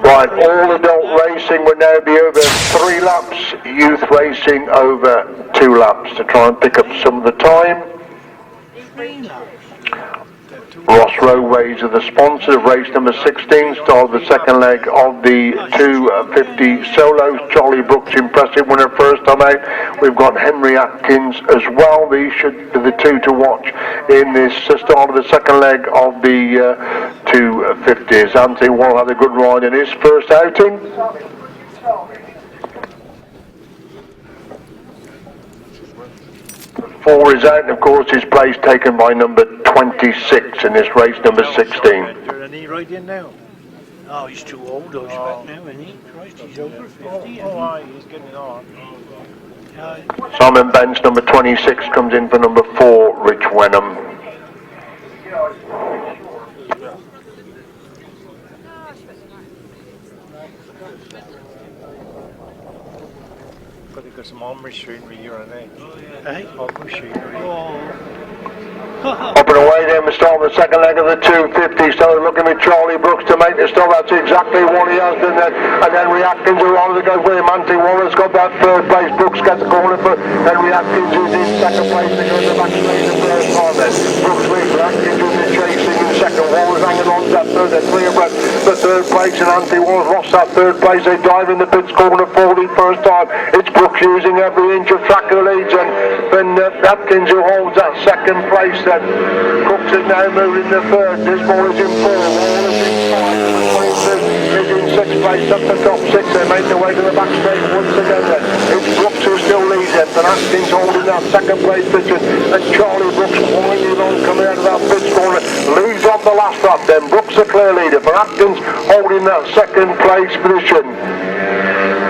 Right, all adult racing will now be over 3 laps, youth racing over 2 laps to try and pick up some of the time. Ross Roadways are the sponsor of race number 16, start the second leg of the 250 solos. Charlie Brooks, impressive winner first time out. We've got Henry Atkins as well. These should be the two to watch in this start of the second leg of the 250s. Anthony Wall had a good ride in his first outing. 4 is out, and of course his place taken by number 26 in this race number 16. And he right in now? Oh, he's too old, I expect now, isn't he? Christ, he's over 50, He's getting on. Simon Bench, number 26, comes in for number 4, Rich Wenham. But they've got some arm machinery here, aren't they? Hey? Arm machinery. Up and away then, we start the second leg of the 250. So looking at Charlie Brooks to make the stop. That's exactly what he has done then. And Henry Atkins, who wanted to go with him. Anthony Wallace got that third place. Brooks gets the corner for Henry Atkins, who's in second place. They go to the back straight the first time then. Brooks leads for Atkins, who's in chasing in second. Wallace hanging on to that third. They're clear of the third place, and Anthony Wallace lost that third place. They dive in the pits corner for the first time. It's Brooks using every inch of track of the leads, and Atkins who holds that second place then. Crooks is now moving the third. Dismore is in 4. Wallace in 5. Is in 6th place. Up the top 6. They make their way to the back straight once again then. It's Brooks who still leads it, and Atkins holding that second place position, and Charlie Brooks winding on coming out of that pits corner. Leads on the last lap then. Brooks the clear leader, but Atkins holding that second place position.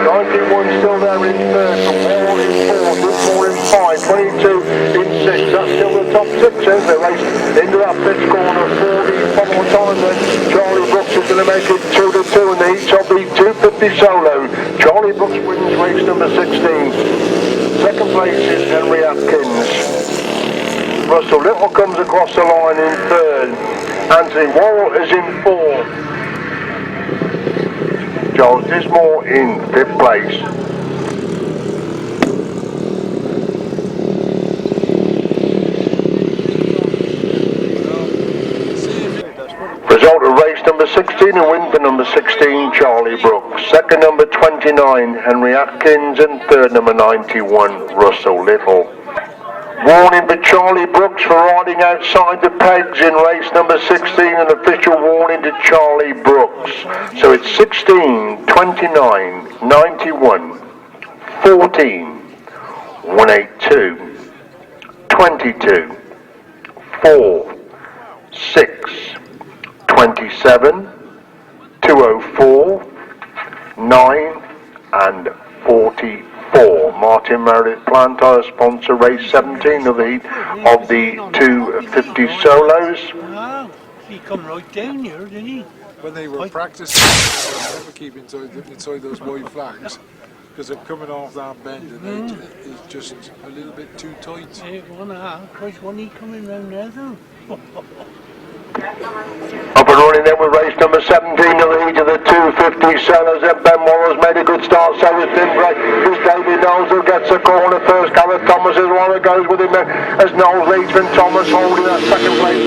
91 still there in third, Wall in 4th, Dismore in 5, 22 in 6, that's still the top 6 as they race into that pits corner for the final time then. Charlie Brooks is going to make it 2-2 in the heats of the 250 solo. Charlie Brooks wins race number 16. Second place is Henry Atkins. Russell Little comes across the line in third. Anthony Wall is in 4th. Charles Dismore in 5th place. Result of race number 16 and win for number 16 Charlie Brooks. Second number 29 Henry Atkins, and third number 91 Russell Little. Warning for Charlie Brooks for riding outside the pegs in race number 16, an official warning to Charlie Brooks. So it's 16, 29, 91, 14, 182, 22, 4, 6, 27, 204, 9 and 44. Martin Meredith Plantar sponsor race 17 of the heat of the 250 solos. Wow, he come right down here, didn't he? When they were practicing, they never keep inside those wide flags because they're coming off that bend and it's just a little bit too tight. Hey, Christ, wasn't he coming round there though? Up and running then with race number 17 of the heat of the 250 solos. And Ben Wallace made a good start, so is Tim Bray. It's David Knowles who gets the corner first. Gareth Thomas is one that goes with him as Knowles leads from Thomas holding that second place.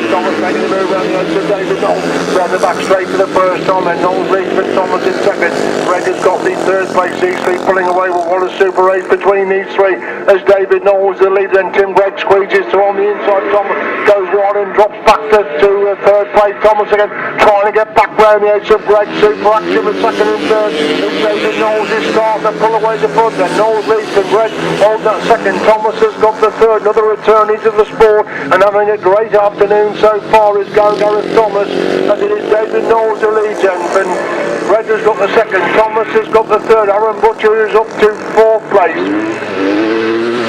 Thomas making the move around the edge of David Knowles. Round the back straight for the first time, and Knowles leads from Thomas in second. Greg has got the third place. These three pulling away with what a super race between these three as David Knowles the lead. Then Tim Gregg squeezes through on the inside. Thomas goes wide and drops back to third place. Thomas again trying to get back round the edge of Greg. Super action with second and third. David Knowles is starting to pull away the front. Then Knowles leads from Greg on that second. Thomas has got the third. Another return into the sport and having a great afternoon so far is Gareth Thomas, as it is David Knowles who leads him. And Greg has got the second. Thomas has got the third. Aaron Butcher is up to fourth place.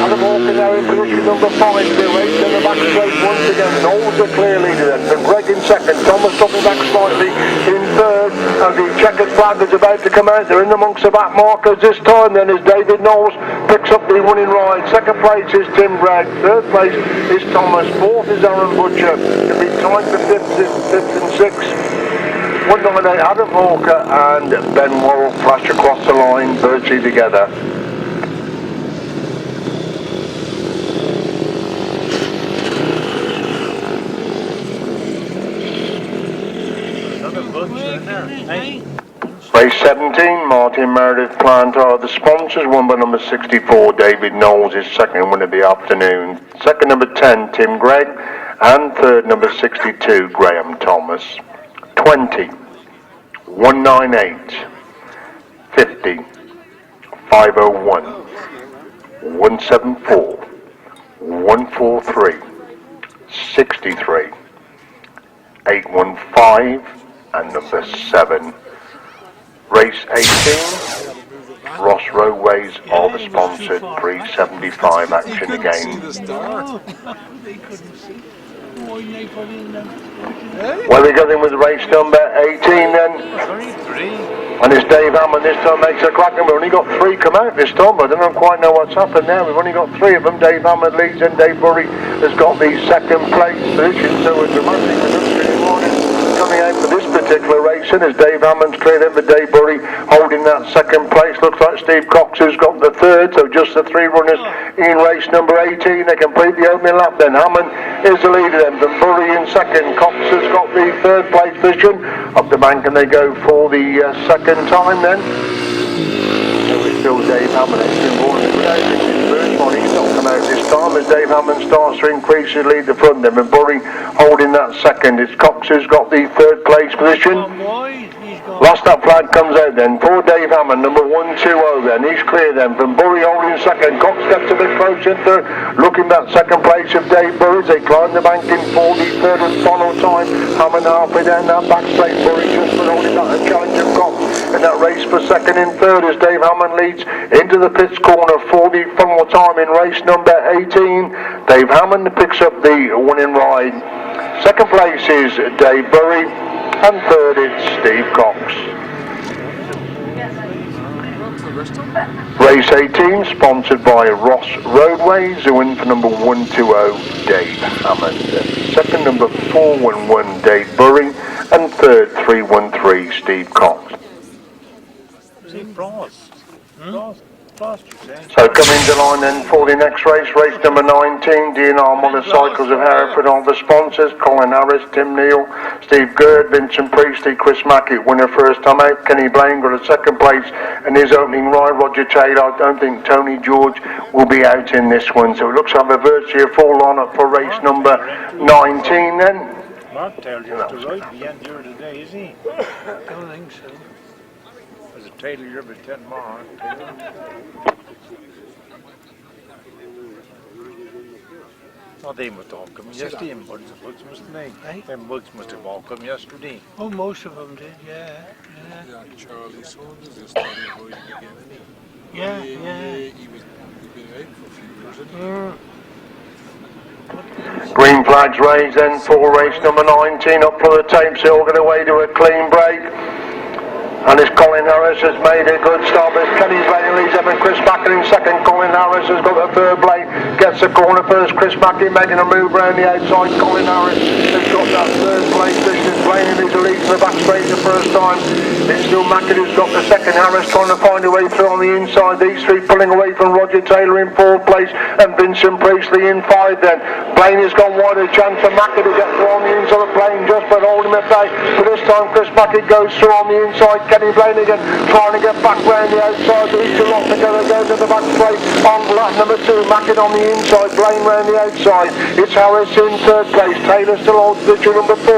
Adam Hawker now in position number 5, still 8 in the back straight once again. Knowles a clear leader then, and Greg in second. Thomas dropping back slightly in third, and the checkered flag is about to come out. They're in amongst the back markers this time then as David Knowles picks up the winning ride. Second place is Tim Gregg, third place is Thomas, fourth is Aaron Butcher. It'll be tied for fifth and sixth. 198 Adam Hawker and Ben Worrell flash across the line virtually together. Race 17, Martin Meredith Planter are the sponsors, won by number 64, David Knowles is second win of the afternoon. Second number 10, Tim Gregg, and third number 62, Graham Thomas. 20, 198, 50, 501, 174, 143, 63, 815, and number 7. Race 18, Ross Roadways are the sponsored, 375 action again. They couldn't see. Why they put in them? Well, we got in with race number 18 then. And it's Dave Hammond this time makes a crack, and we've only got 3 come out this time, but I don't quite know what's happened there. We've only got 3 of them. Dave Hammond leads and Dave Burry has got the second place position, so a dramatic reduction in morning coming out for this particular racing as Dave Hammond's cleared in with Dave Burry holding that second place. Looks like Steve Cox has got the third, so just the 3 runners in race number 18. They complete the opening lap then. Hammond is the leader then, from Burry in second. Cox has got the third place position. Up the bank and they go for the second time then. So it's still Dave Hammond. It's been born today. He's not come out this time as Dave Hammond starts to increase his lead the front then, and Burry holding that second. It's Cox who's got the third place position. Last that flag comes out then for Dave Hammond, number 120 then. He's clear then from Burry holding second. Cox gets a bit closer to looking that second place of Dave Burry. They climb the bank in for the third and final time. Hammond halfway down that back straight. Burry just for holding that and challenge of Cox in that race for second and third as Dave Hammond leads into the pits corner for the final time in race number 18. Dave Hammond picks up the winning ride. Second place is Dave Burry, and third is Steve Cox. Race 18 sponsored by Ross Roadways, who win for number 120 Dave Hammond. Second number 411 Dave Burry, and third 313 Steve Cox. So coming to line then for the next race, race number 19, DNR Motorcycles of Hereford are the sponsors. Colin Harris, Tim Neal, Steve Gerd, Vincent Priestley, Chris Mackey, winner first time out. Kenny Blaine got a second place in his opening ride. Roger Taylor, I don't think Tony George will be out in this one. So it looks like a virtually full lineup for race number 19 then. Mark Taylor used to ride the end of the day, is he? I don't think so. As a Taylor, you're about 10 more. Oh, they must all come yesterday, and bugs mustn't they? Hey? Them bugs must have all come yesterday. Oh, most of them did, yeah. Yeah, Charlie Saunders is starting riding again, isn't he? Yeah, He's been out for a few years, hasn't he? Green flags raised then for race number 19. Up for the tape, so we're going away to a clean break. And as Colin Harris has made a good start, as Kenny Blaine leads him and Chris Mackey in second. Colin Harris has got the third place, gets the corner first. Chris Mackey making a move around the outside. Colin Harris has got that third place. This is Blaine Blaine in his lead in the back straight the first time. It's still Mackett who's got the second. Harris trying to find a way through on the inside. These three pulling away from Roger Taylor in 4th place and Vincent Priestley in 5 then. Blaine has gone wide, a chance for Mackett to get through on the inside of Blaine just but holding him at bay. But this time Chris Mackett goes through on the inside. Kenny Blaine again trying to get back round the outside. These two lot together goes to the back straight on lap number 2. Mackett on the inside, Blaine round the outside. It's Harris in 3rd place. Taylor still holds position number 4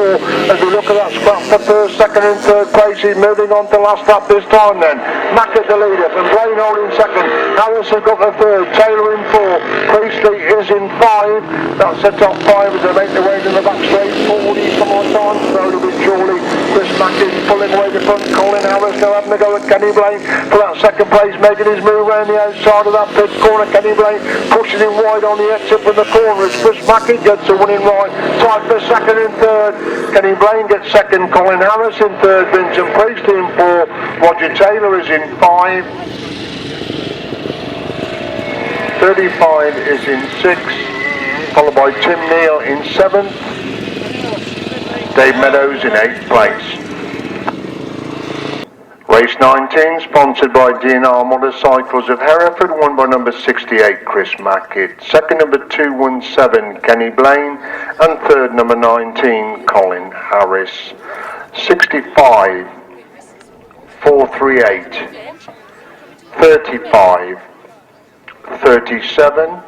as we look at that scrap for 1st, 2nd and 3rd place. He's moving on to last lap this time then. Mackett the leader and Blaine holding 2nd. Harris has got the 3rd. Taylor in 4. Priestley is in 5. That's the top 5 as they make their way to the back straight. 40 some odd time. Slowly but surely. Chris Mackett pulling away the front. Colin Harris now having to go at Kenny Blaine for that 2nd place, making his move around the outside of that pit corner. Kenny Blaine pushing him wide on the exit from the corner as Chris Mackett gets a winning ride. Tied for 2nd and 3rd. Kenny Blaine gets 2nd. Colin Harris in 3rd. Vincent Priestley in 4. Roger Taylor is in 5. 35 is in 6. Followed by Tim Neal in 7th. Dave Meadows in 8th place. Race 19, sponsored by DNR Motorcycles of Hereford, won by number 68, Chris Mackett. 2nd, number 217, Kenny Blaine. And 3rd, number 19, Colin Harris. 65, 438, 35, 37,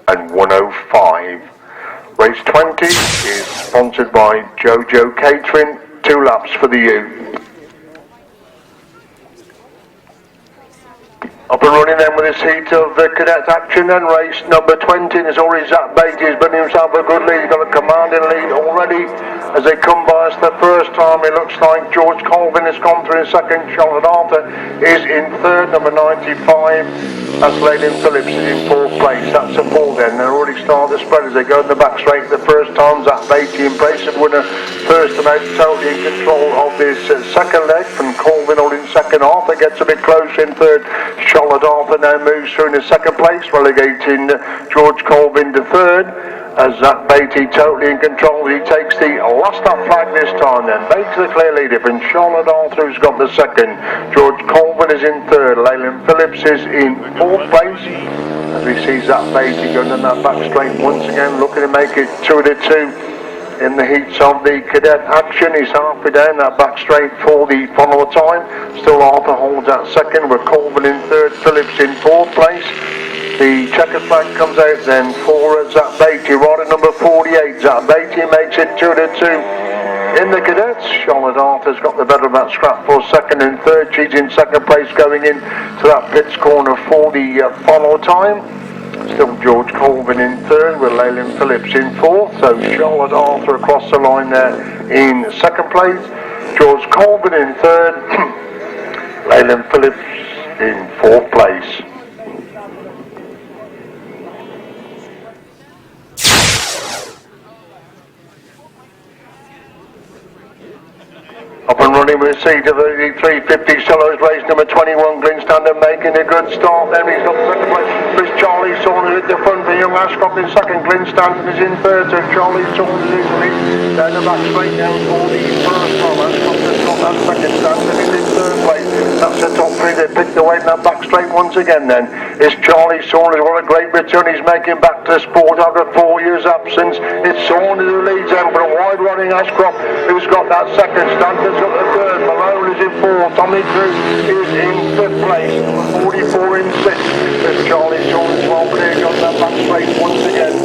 and 105. Race 20 is sponsored by Jojo Catering. 2 laps for the U. Up and running then with this heat of Cadets action then. Race number 20 is already Zach Beatty has been himself a good lead. He's got a commanding lead already as they come by us the first time. It looks like George Colvin has gone through in 2nd. Charlotte Arthur is in 3rd, number 95. That's Leyland Phillips is in 4th place. That's a 4 then. They're already started the spread as they go in the back straight the first time. Zach Beatty impressive winner. First time out, totally in control of this 2nd leg from Colvin holding 2nd. Arthur gets a bit closer in 3rd. Charlotte Arthur now moves through in the 2nd place, relegating George Colvin to 3rd. As Zach Beatty totally in control, he takes the last up flag this time then. Beatty the clear leader from Charlotte Arthur who's got the 2nd. George Colvin is in 3rd. Leyland Phillips is in 4th place. As we see Zach Beatty going down that back straight once again, looking to make it 2 to 2. In the heats of the cadet action, he's halfway down that back straight for the final time. Still Arthur holds that 2nd with Colvin in 3rd, Phillips in 4th place. The checkered flag comes out then for Zach Beatty, rider number 48. Zach Beatty makes it 2 to 2. In the cadets, Charlotte Arthur's got the better of that scrap for 2nd and 3rd. She's in 2nd place going in to that pits corner for the final time. Still George Colvin in 3rd with Leyland Phillips in 4th. So Charlotte Arthur across the line there in 2nd place. George Colvin in 3rd. Leyland Phillips in 4th place. Up and running with a seat of the 350 Solos race number 21, Glinstander making a good start. Then he's got 2nd place. There's Charlie Saunders at the front for Young Ashcroft in 2nd. Glinstander is in 3rd. So Charlie Saunders is lead down the back straight down for the first one. Ashcroft has got that 2nd. Stander is in 3rd place. That's the top 3. They picked away in that back straight once again then. It's Charlie Saunders. What a great return he's making back to sport after 4 years absence. It's Saunders who leads them for a wide running Ashcroft who's got that 2nd. Stanton's got the 3rd. Malone is in 4th. Tommy Drew is in 5th place. 44 in 6th. There's Charlie Saunders well clear. Got that back straight once again.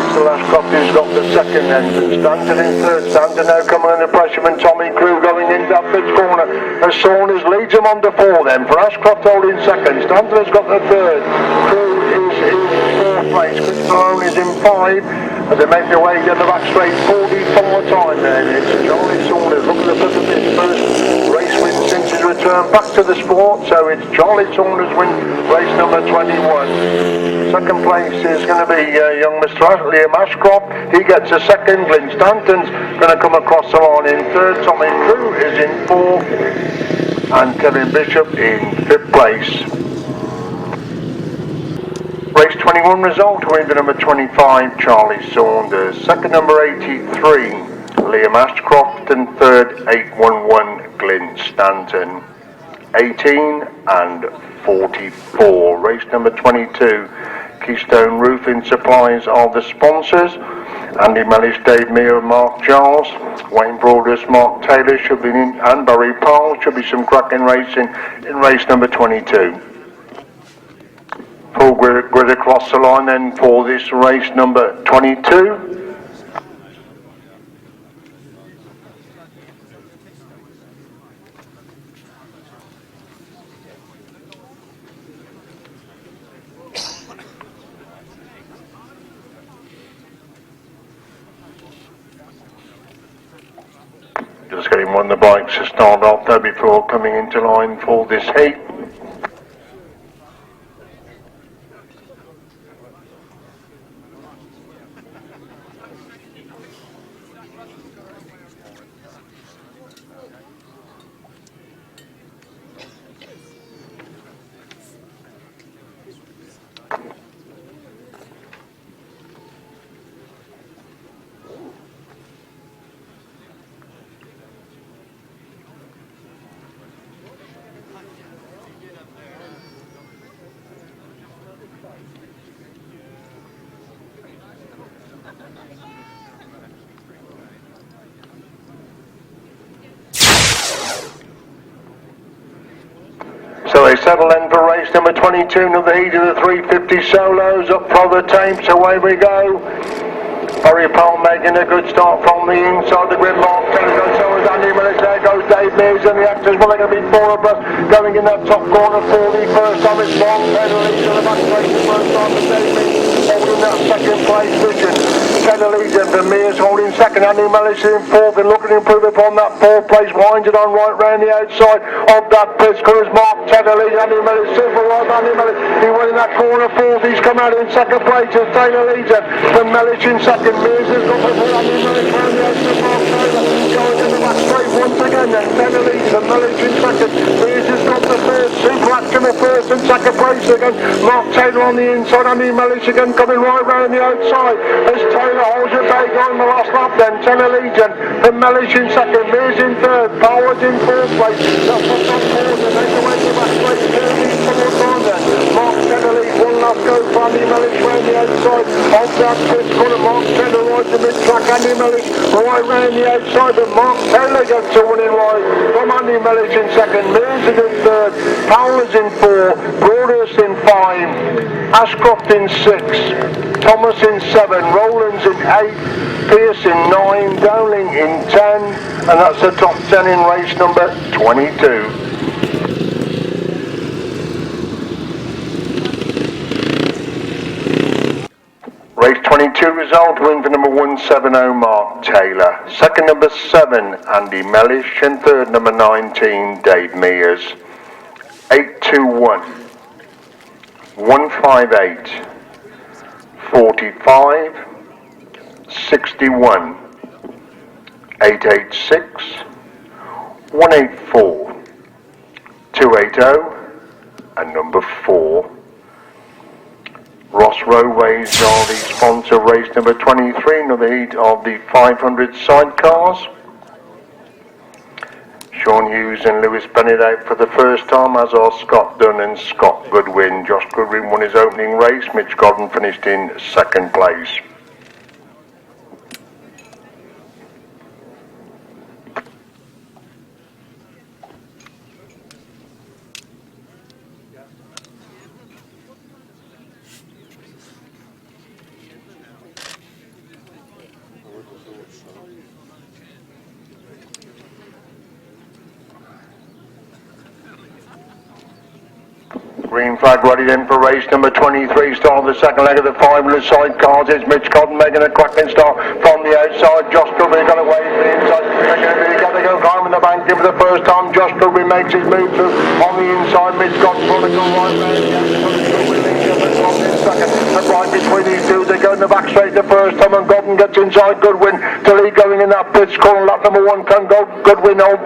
It's the Ashcroft who's got the 2nd then. Stanton in 3rd. Stanton now coming under pressure from Tommy Crew going into that pit corner. And Saunders leads him on to 4 then. For Ashcroft holding 2nd. Stanton has got the 3rd. Crew is in 4th place. Chris Malone is in 5. As they make their way down the back straight, 44 time then. It's Charlie Saunders looking to put his first race win since his return back to the sport. So it's Charlie Saunders win race number 21. 2nd place is going to be young Mr. Liam Ashcroft. He gets a 2nd. Glyn Stanton's going to come across the line in 3rd. Tommy Crew is in 4th. And Kevin Bishop in 5th place. Race 21 result, winner number 25, Charlie Saunders. 2nd, number 83, Liam Ashcroft, and third 811 Glyn Stanton. 18 and 44. Race number 22. Keystone Roofing Supplies are the sponsors. Andy Mellish, Dave Mear, Mark Giles, Wayne Broadhurst, Mark Taylor should be in, and Barry Powell. Should be some cracking racing in race number 22. Full grid across the line then for this race number 22. Just getting one of the bikes to start off there before coming into line for this heat. So they settle in for race number 22, another heat of the 350 solos, up for the tapes, away we go. Barry Powell making a good start from the inside the grid mark, so is Andy Mellish, there goes Dave Mears and the actors, well they're going to be four of us going in that top corner for the first time. It's Mark Taylor leads on the back race, the first time for Dave Mears holding that second place position. Taylor leads and for Mears holding second, Andy Mellish in fourth and looking to improve upon that fourth place, winds it on right round the outside of that pit score as Mark Taylor leads, Andy Mellish super right, Andy Mellish, he went in that corner fourth, he's come out in second place as Taylor leads and for Mellish in second, Mears has got before Andy Mellish round the outside of Mark Taylor, going in the back straight once again then, Taylor leads and Mellish in second, Mears has got the third, super in the first and second place again, Mark Taylor on the inside, Andy Mellish again coming right round the outside as Taylor holds it back on the last lap then, Taylor leads and for Mellish in second, Mears in third, Powers in fourth place, that's what's on board and then go into the back straight, towards on then, Mark Taylor leads, one last go for Andy Mellish round the outside of that pit corner, Mark Taylor right to mid-track, Andy Mellish right round the outside, but Mark Taylor gets a winning ride from Andy Mellish in second, Mears in third, Powers in four, Broadhurst in five, Ashcroft in six, Thomas in seven, Rowlands in eight, Pearce in nine, Dowling in 10, and that's the top 10 in race number 22. Race 22 result, win for number 170 Mark Taylor, second number 7 Andy Mellish, and third number 19 Dave Mears. 821 158 45 61 886 184 280 and number 4. Ross Roadways are the sponsor of race number 23, another heat of the 500 sidecars. Sean Hughes and Lewis Bennett out for the first time, as are Scott Dunn and Scott Goodwin. Josh Goodwin won his opening race, Mitch Godden finished in second place. Green flag ready then for race number 23, start of the second leg of the 500 sidecars. It's Mitch Cotton making a cracking start from the outside. Josh Goodwin got away from the inside. He's got to go climbing the bank in for the first time. Josh Goodwin makes his move through on the inside. Mitch Cotton trying to go right round. Second, and right between these two, they go in the back straight the first time, and Godden gets inside Goodwin to lead going in that pits corner. Lap number 1, can Godden hold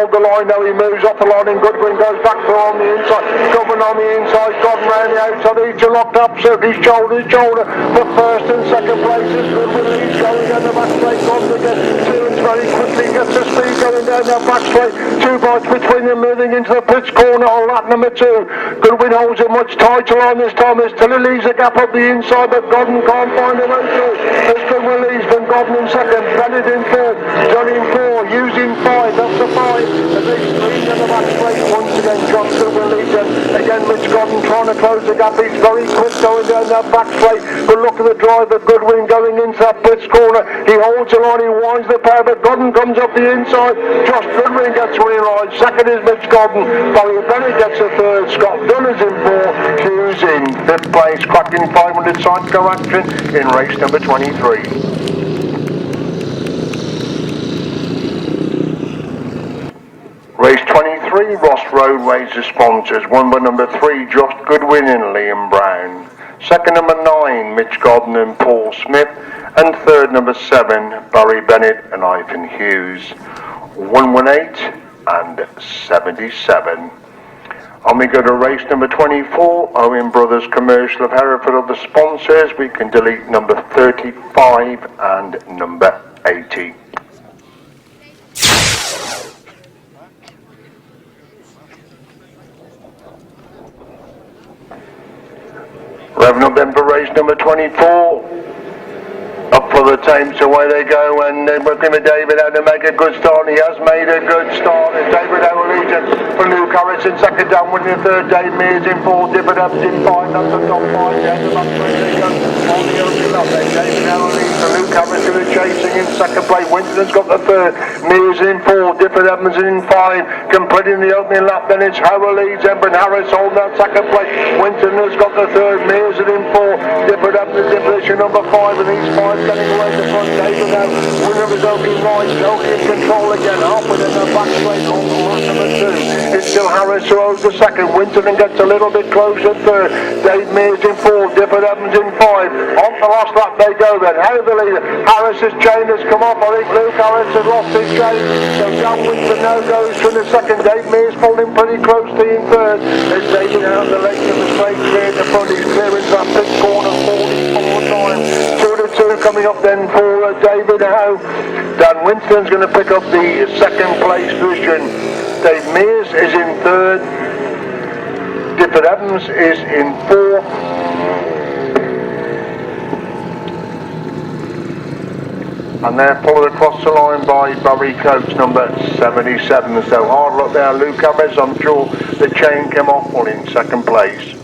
the line? Now he moves off the line, and Goodwin goes back through on the inside. Godwin on the inside, Godden round the outside. Each are locked up, certainly shoulder to shoulder. For first and second places, Goodwin leads going down the back straight. Gordon again, clearance very quickly, gets the speed going down that back straight. 2 bites between them, moving into the pits corner on lap number 2. Goodwin holds it much tighter on this time. It still leaves a gap up the inside, but Gordon can't find a way through. There's Goodwin leads, then Gordon in second, Bennett in third, John in 4, Hughes in 5, that's the 5. As they lead down the back straight once again, John Goodwin leads them. Again, Mitch Gordon trying to close the gap. He's very quick going down that back straight. But look at the driver, Goodwin going into that pits corner. He holds the line, he winds the power, but Gordon comes up the inside. Josh Goodwin gets realised. Second is Mitch Gordon. Barry Bennett gets a third. Scott Dunners in 4. Hughes in 5th place. Cracking 500 sidecar action in race number 23. Race 23, Ross Roadways is sponsors, won by number 3, Josh Goodwin and Liam Brown. Second, number 9, Mitch Gordon and Paul Smith. And third, number 7, Barry Bennett and Ivan Hughes. 118 and 77. And we go to race number 24, Owen Brothers Commercial of Hereford are the sponsors. We can delete number 35 and number 80. Revving up then for race number 24. Up for the Thames, away they go, and they're working with David Howe to make a good start. He has made a good start. It's David Howe leads it for Luke Harris in second down, winning the third. Dave Mears in 4, Dippert Evans in 5, that's the top 5. Down the back straight they go on the open lap. David Howe leads for Luke Harris who is chasing in second place. Winterton's got the third. Mears in 4, Dippert Evans in 5. Completing the opening lap, then it's Howe leads, Ember Harris holding that second place. Winterton has got the third. Mears in 4, Dippert Evans in position number 5, and he's 5. Getting away the front, David now, winner of his opening right, Oakley in control again, Hereford in the back straight on lap number 2. It's still Harris who owes the second. Winterton gets a little bit closer third. Dave Mears in 4, Dippert Evans in 5. On the last lap they go then. How the leader? Harris's chain has come off. I think Luke Harris has lost his chain. So John Winterton now goes from the second. Dave Mears following pretty closely in third. It's David out the legs of the straight clear in the front. He's clearing that pit corner 44 times. 2-2 coming up then for David Howe. Dan Winston's going to pick up the second place position. Dave Mears is in third. Dippert Evans is in 4th. And they're followed across the line by Barry Coates, number 77. So hard luck there, Luke Evans. I'm sure the chain came off while in second place.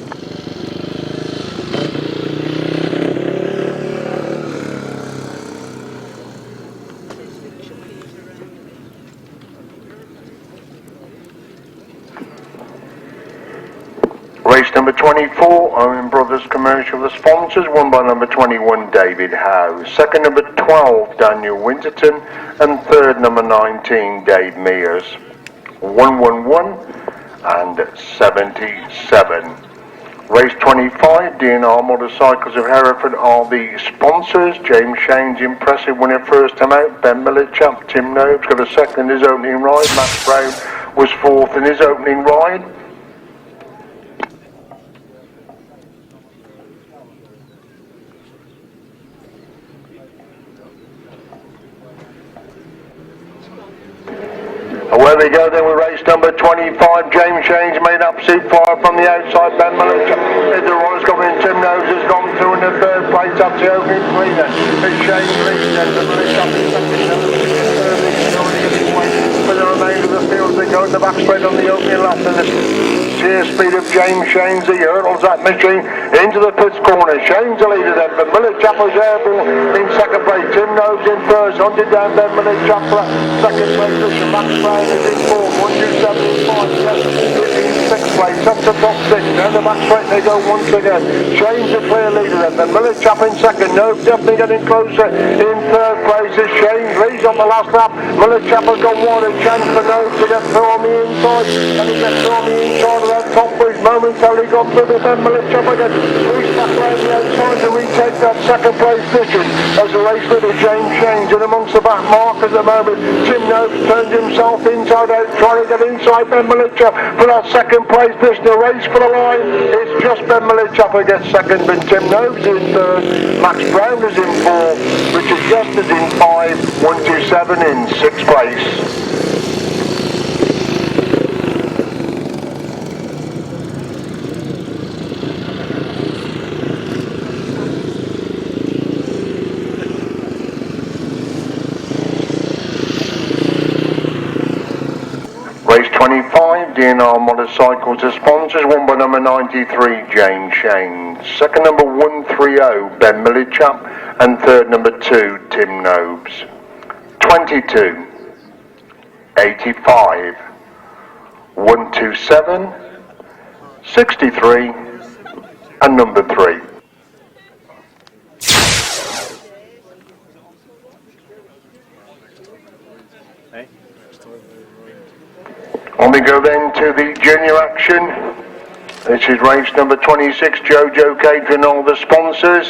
Race number 24, Owen Brothers Commercial, the sponsors, won by number 21, David Howe. Second, number 12, Daniel Winterton. And third, number 19, Dave Mears. 111 and 77. Race 25, DNR Motorcycles of Hereford are the sponsors. James Shane's impressive winner first time out. Ben Millichap, Tim Nobes got a second in his opening ride. Matt Brown was 4th in his opening ride. Away we go then with race number 25. James Shane's made absolute fire from the outside. Ben Millichap, the Royals coming in. Tim Nobes has gone through in the third place up to opening 3 then. It's Shane leading then. The Millichap in second. For the remainder of the field they go in the back straight on the opening lap. And the sheer speed of James Shane's, he hurdles that machine into the pits corner. Shane's the leader then, but Millichap was airborne in second place. Tim Nobes in first, hunted down Ben Millichap for second place position. Max Brown is in 4th, 175, yes, in 6th place, up to top 6. Down the back straight they go once again. Shane's the clear leader then, but Millichap in second. Nobes definitely getting closer. In third place is Shane. Leads on the last lap. Millichap has got one. A chance for Nobes to get through on the inside, and he gets through on the inside of that top bridge momentarily. slowly gone through the Ben Millage up again. He's back round the outside to retake that second place position as the race leader James Shane's in amongst the back mark at the moment. Tim Nobes turns himself inside out, trying to get inside Ben Millage for that second place position. The race for the line. It's just Ben Millage up against second, but Tim Nobes in third. Max Brown is in fourth. Richard Just is in 5. 127 in 6th place. Race 25, DNR Motorcycles as sponsors, won by number 93, James Shane. Second, number 130, Ben Millichap, and third, number 2, Tim Nobes. 22, 85, 127, 63, and number 3. On we go then to the junior action. This is race number 26, Jojo catering all the sponsors.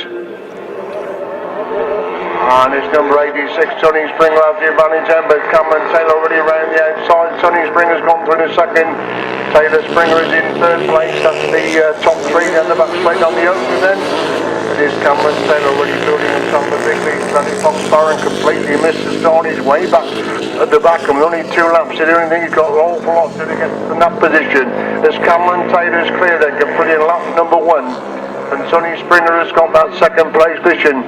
And it's number 86, Sonny Springer has the advantage then, but Cameron Taylor already around the outside. Sonny Springer's gone through the second. Taylor Springer is in third place. That's the top three, and the back straight on the open then. It is Cameron Taylor already building himself a big lead. Danny Foxbar and completely missed the start. He's way back at the back, and with only 2 laps to do anything, he's got an awful lot to do to get in that position. As Cameron Taylor's clear, they can put in lap number 1. And Sonny Springer has got that second place position.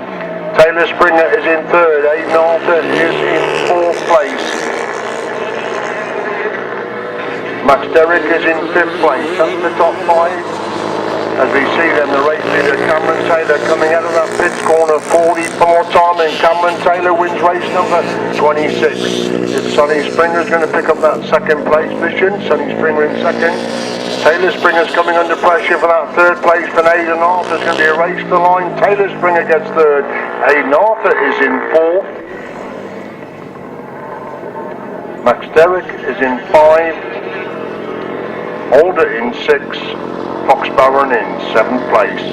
Taylor Springer is in third. Aidan Arthur is in 4th place. Max Derrick is in 5th place. That's the top 5. As we see then the race leader Cameron Taylor coming out of that pits corner 44 time, and Cameron Taylor wins race number 26. If Sonny Springer's going to pick up that second place position, Sonny Springer in second. Taylor Springer's coming under pressure for that third place, and Aidan Arthur's going to be a race to the line. Taylor Springer gets third. Aidan Arthur is in 4th. Max Derrick is in 5. Alder in 6. Fox Barron in 7th place.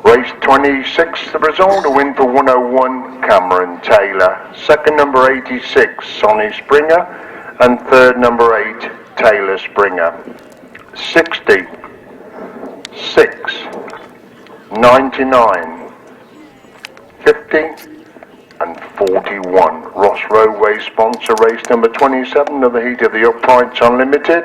Race 26, the result, a win for 101, Cameron Taylor. Second, number 86, Sonny Springer. And third, number 8, Taylor Springer. 60, 6, 99, 50, and 41. Ross Roadway sponsor race number 27 of the heat of the Uprights Unlimited.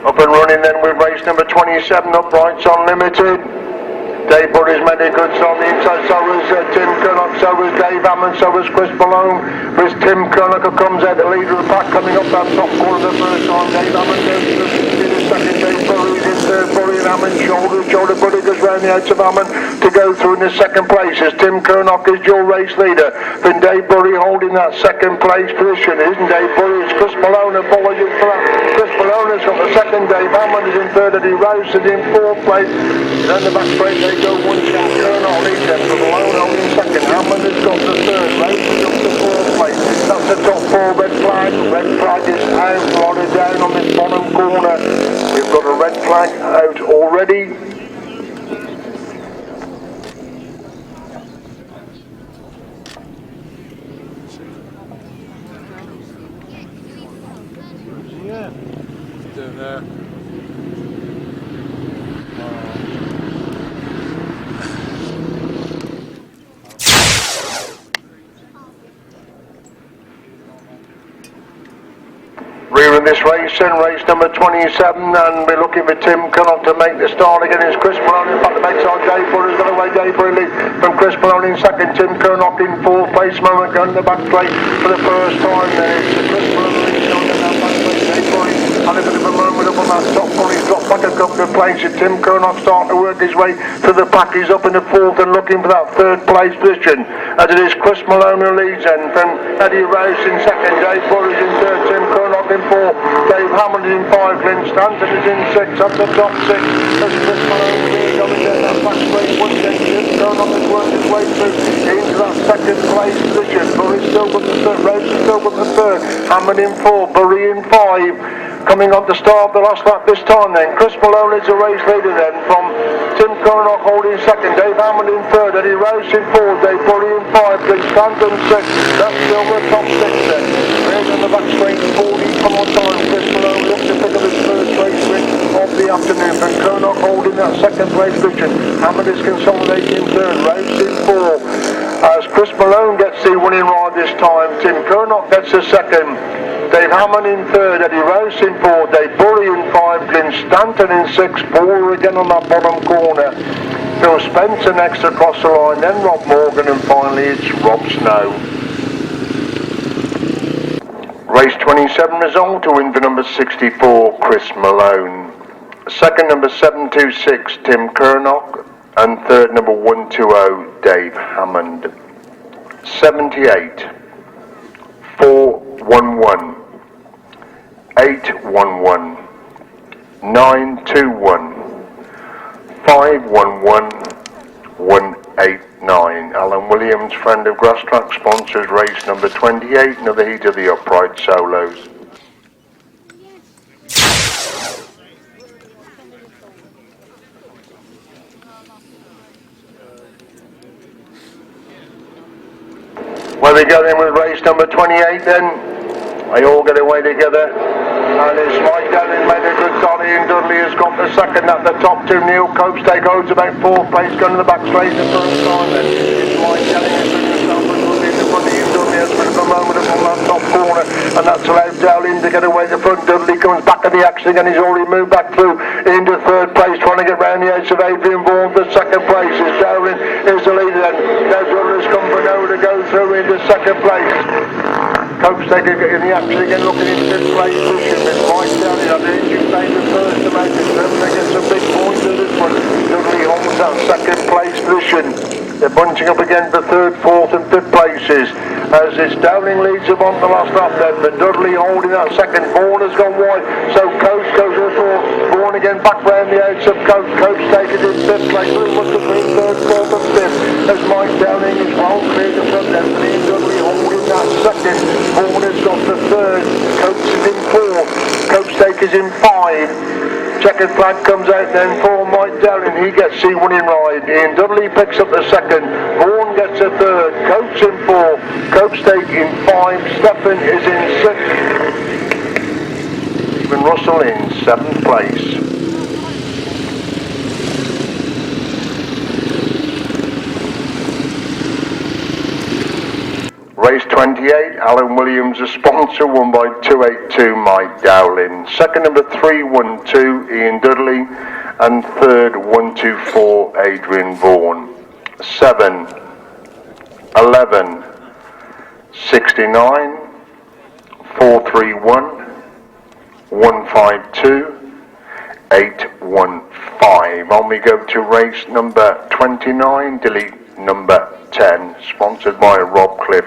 Up and running then with race number 27, Uprights Unlimited. Dave Burry's made a good on the inside, so was Tim Curnock, so was Dave Hammond, so was Chris Malone. With Tim Curnock who comes out the leader of the pack, coming up that top corner the first time. Dave Hammond goes to the second, Dave Burry's in third, Burry and Hammond shoulder to shoulder. Burry goes round the outs of Hammond to go through in the second place as Tim Curnock is your race leader. Then Dave Burry holding that second place position, isn't Dave Burry? It's Chris Malone, apologies for that. Chris Malone has got the second, Dave Hammond is in third, Eddie Rouse is in 4th place. Then the back straight they go, one shot, Curnock leads them for Malone holding second. Hammond has got the third, Rouse is up to 4th place. That's the top 4, red flag. Red flag is out, right down on this bottom corner. We've got a red flag out already. Yeah. Down there. Rearing this race in race number 27, and we're looking for Tim Curnock to make the start again. It's Chris Malone in fact the makes our Dave Burry's got away. Dave Burry lead from Chris Malone in second, Tim Curnock in 4th place. Moment going the back straight for the first time. Then it's Chris Malone leading on the back straight. Dave Burry had a bit of a moment up on that top corner. He's dropped back a couple of places. Tim Curnock starting to work his way to the back. He's up in the 4th and looking for that 3rd place position. As it is Chris Malone who leads, and from Eddie Rouse in second, Dave Burry's in 3rd, Tim Curnock in 4. Dave Hammond in 5. Glenn Stanton is in 6. Up the top 6. There's Chris Malone coming down that back straight. One day, going on his work his way through into that second place position. Burry's still with the third. Rose is still with the third. Hammond in 4. Burry in 5. Coming on to start the last lap this time then. Chris Malone is a race leader then from Tim Curnock holding second. Dave Hammond in third. Eddie Rose in 4. Dave Burry in 5. Glenn Stanton 6. That's still the top 6 then. Here's on the back straight 40. Come on time. Chris Malone looks to pick up his first race win of the afternoon. But Curnock holding that second place position. Hammond is consolidating in third. Rose in 4. As Chris Malone gets the winning ride this time. Tim Curnock gets the second. Dave Hammond in third, Eddie Rose in 4, Dave Burry in 5, Glenn Stanton in 6, Paul again on that bottom corner. Phil Spencer next across the line, then Rob Morgan, and finally it's Rob Snow. Race 27 result to win for number 64, Chris Malone. Second number 726, Tim Curnock, and third number 120, Dave Hammond. 78, 411, 811, 921, 511, 189. Alan Williams, friend of Grasstrack, sponsors race number 28, another heat of the upright solos. Well, we go in with race number 28 then. They all get away together. And it's Mike Dowling made a good dolly, and Dudley has got the second at the top two. Neil Copestake holds about 4th place, going to the back straight the first time then. It's Mike Dowling who's been himself and Dudley in the front of you. Dudley has been for a moment up on that top corner, and that's allowed Dowling to get away the front. Dudley comes back at the action and he's already moved back through into 3rd place, trying to get round the edge of Adrian Vaughan for 2nd place. As Dowling is the leader then. Now Dudley's come for Noah to go through into 2nd place. Copestake in the action again, looking in 5th place position. It's Mike Dowling. I think you played the first to make it. They get some big points in this one. Dudley holds that 2nd place position. They're bunching up again for 3rd, 4th and 5th places. As it's Dowling leads them on the last lap then, but Dudley holding that second. Vaughan has gone wide, so Coates goes to the 4th. Vaughan again back round the edge of Coates. Coates taken in 5th place. Must have been 3rd, 4th and 5th. As Mike Dowling is well clear the front then. And Dudley holding that second. Vaughan has got the 3rd. Coates is in 4th. Copestake is in 5. Checkered flag comes out then for Mike Dowling. He gets the winning ride. Ian Dudley picks up the 2nd. Vaughan gets a 3rd. Coates in 4. Copestake in 5. Stephen is in 6. Stephen Russell in 7th place. Race 28, Alan Williams, a sponsor, won by 282 Mike Dowling. Second number 312, Ian Dudley, and third 124, Adrian Vaughan. 7, 11, 69, 431, 152, 815. On we go to race number 29, delete number 10, sponsored by Rob Cliff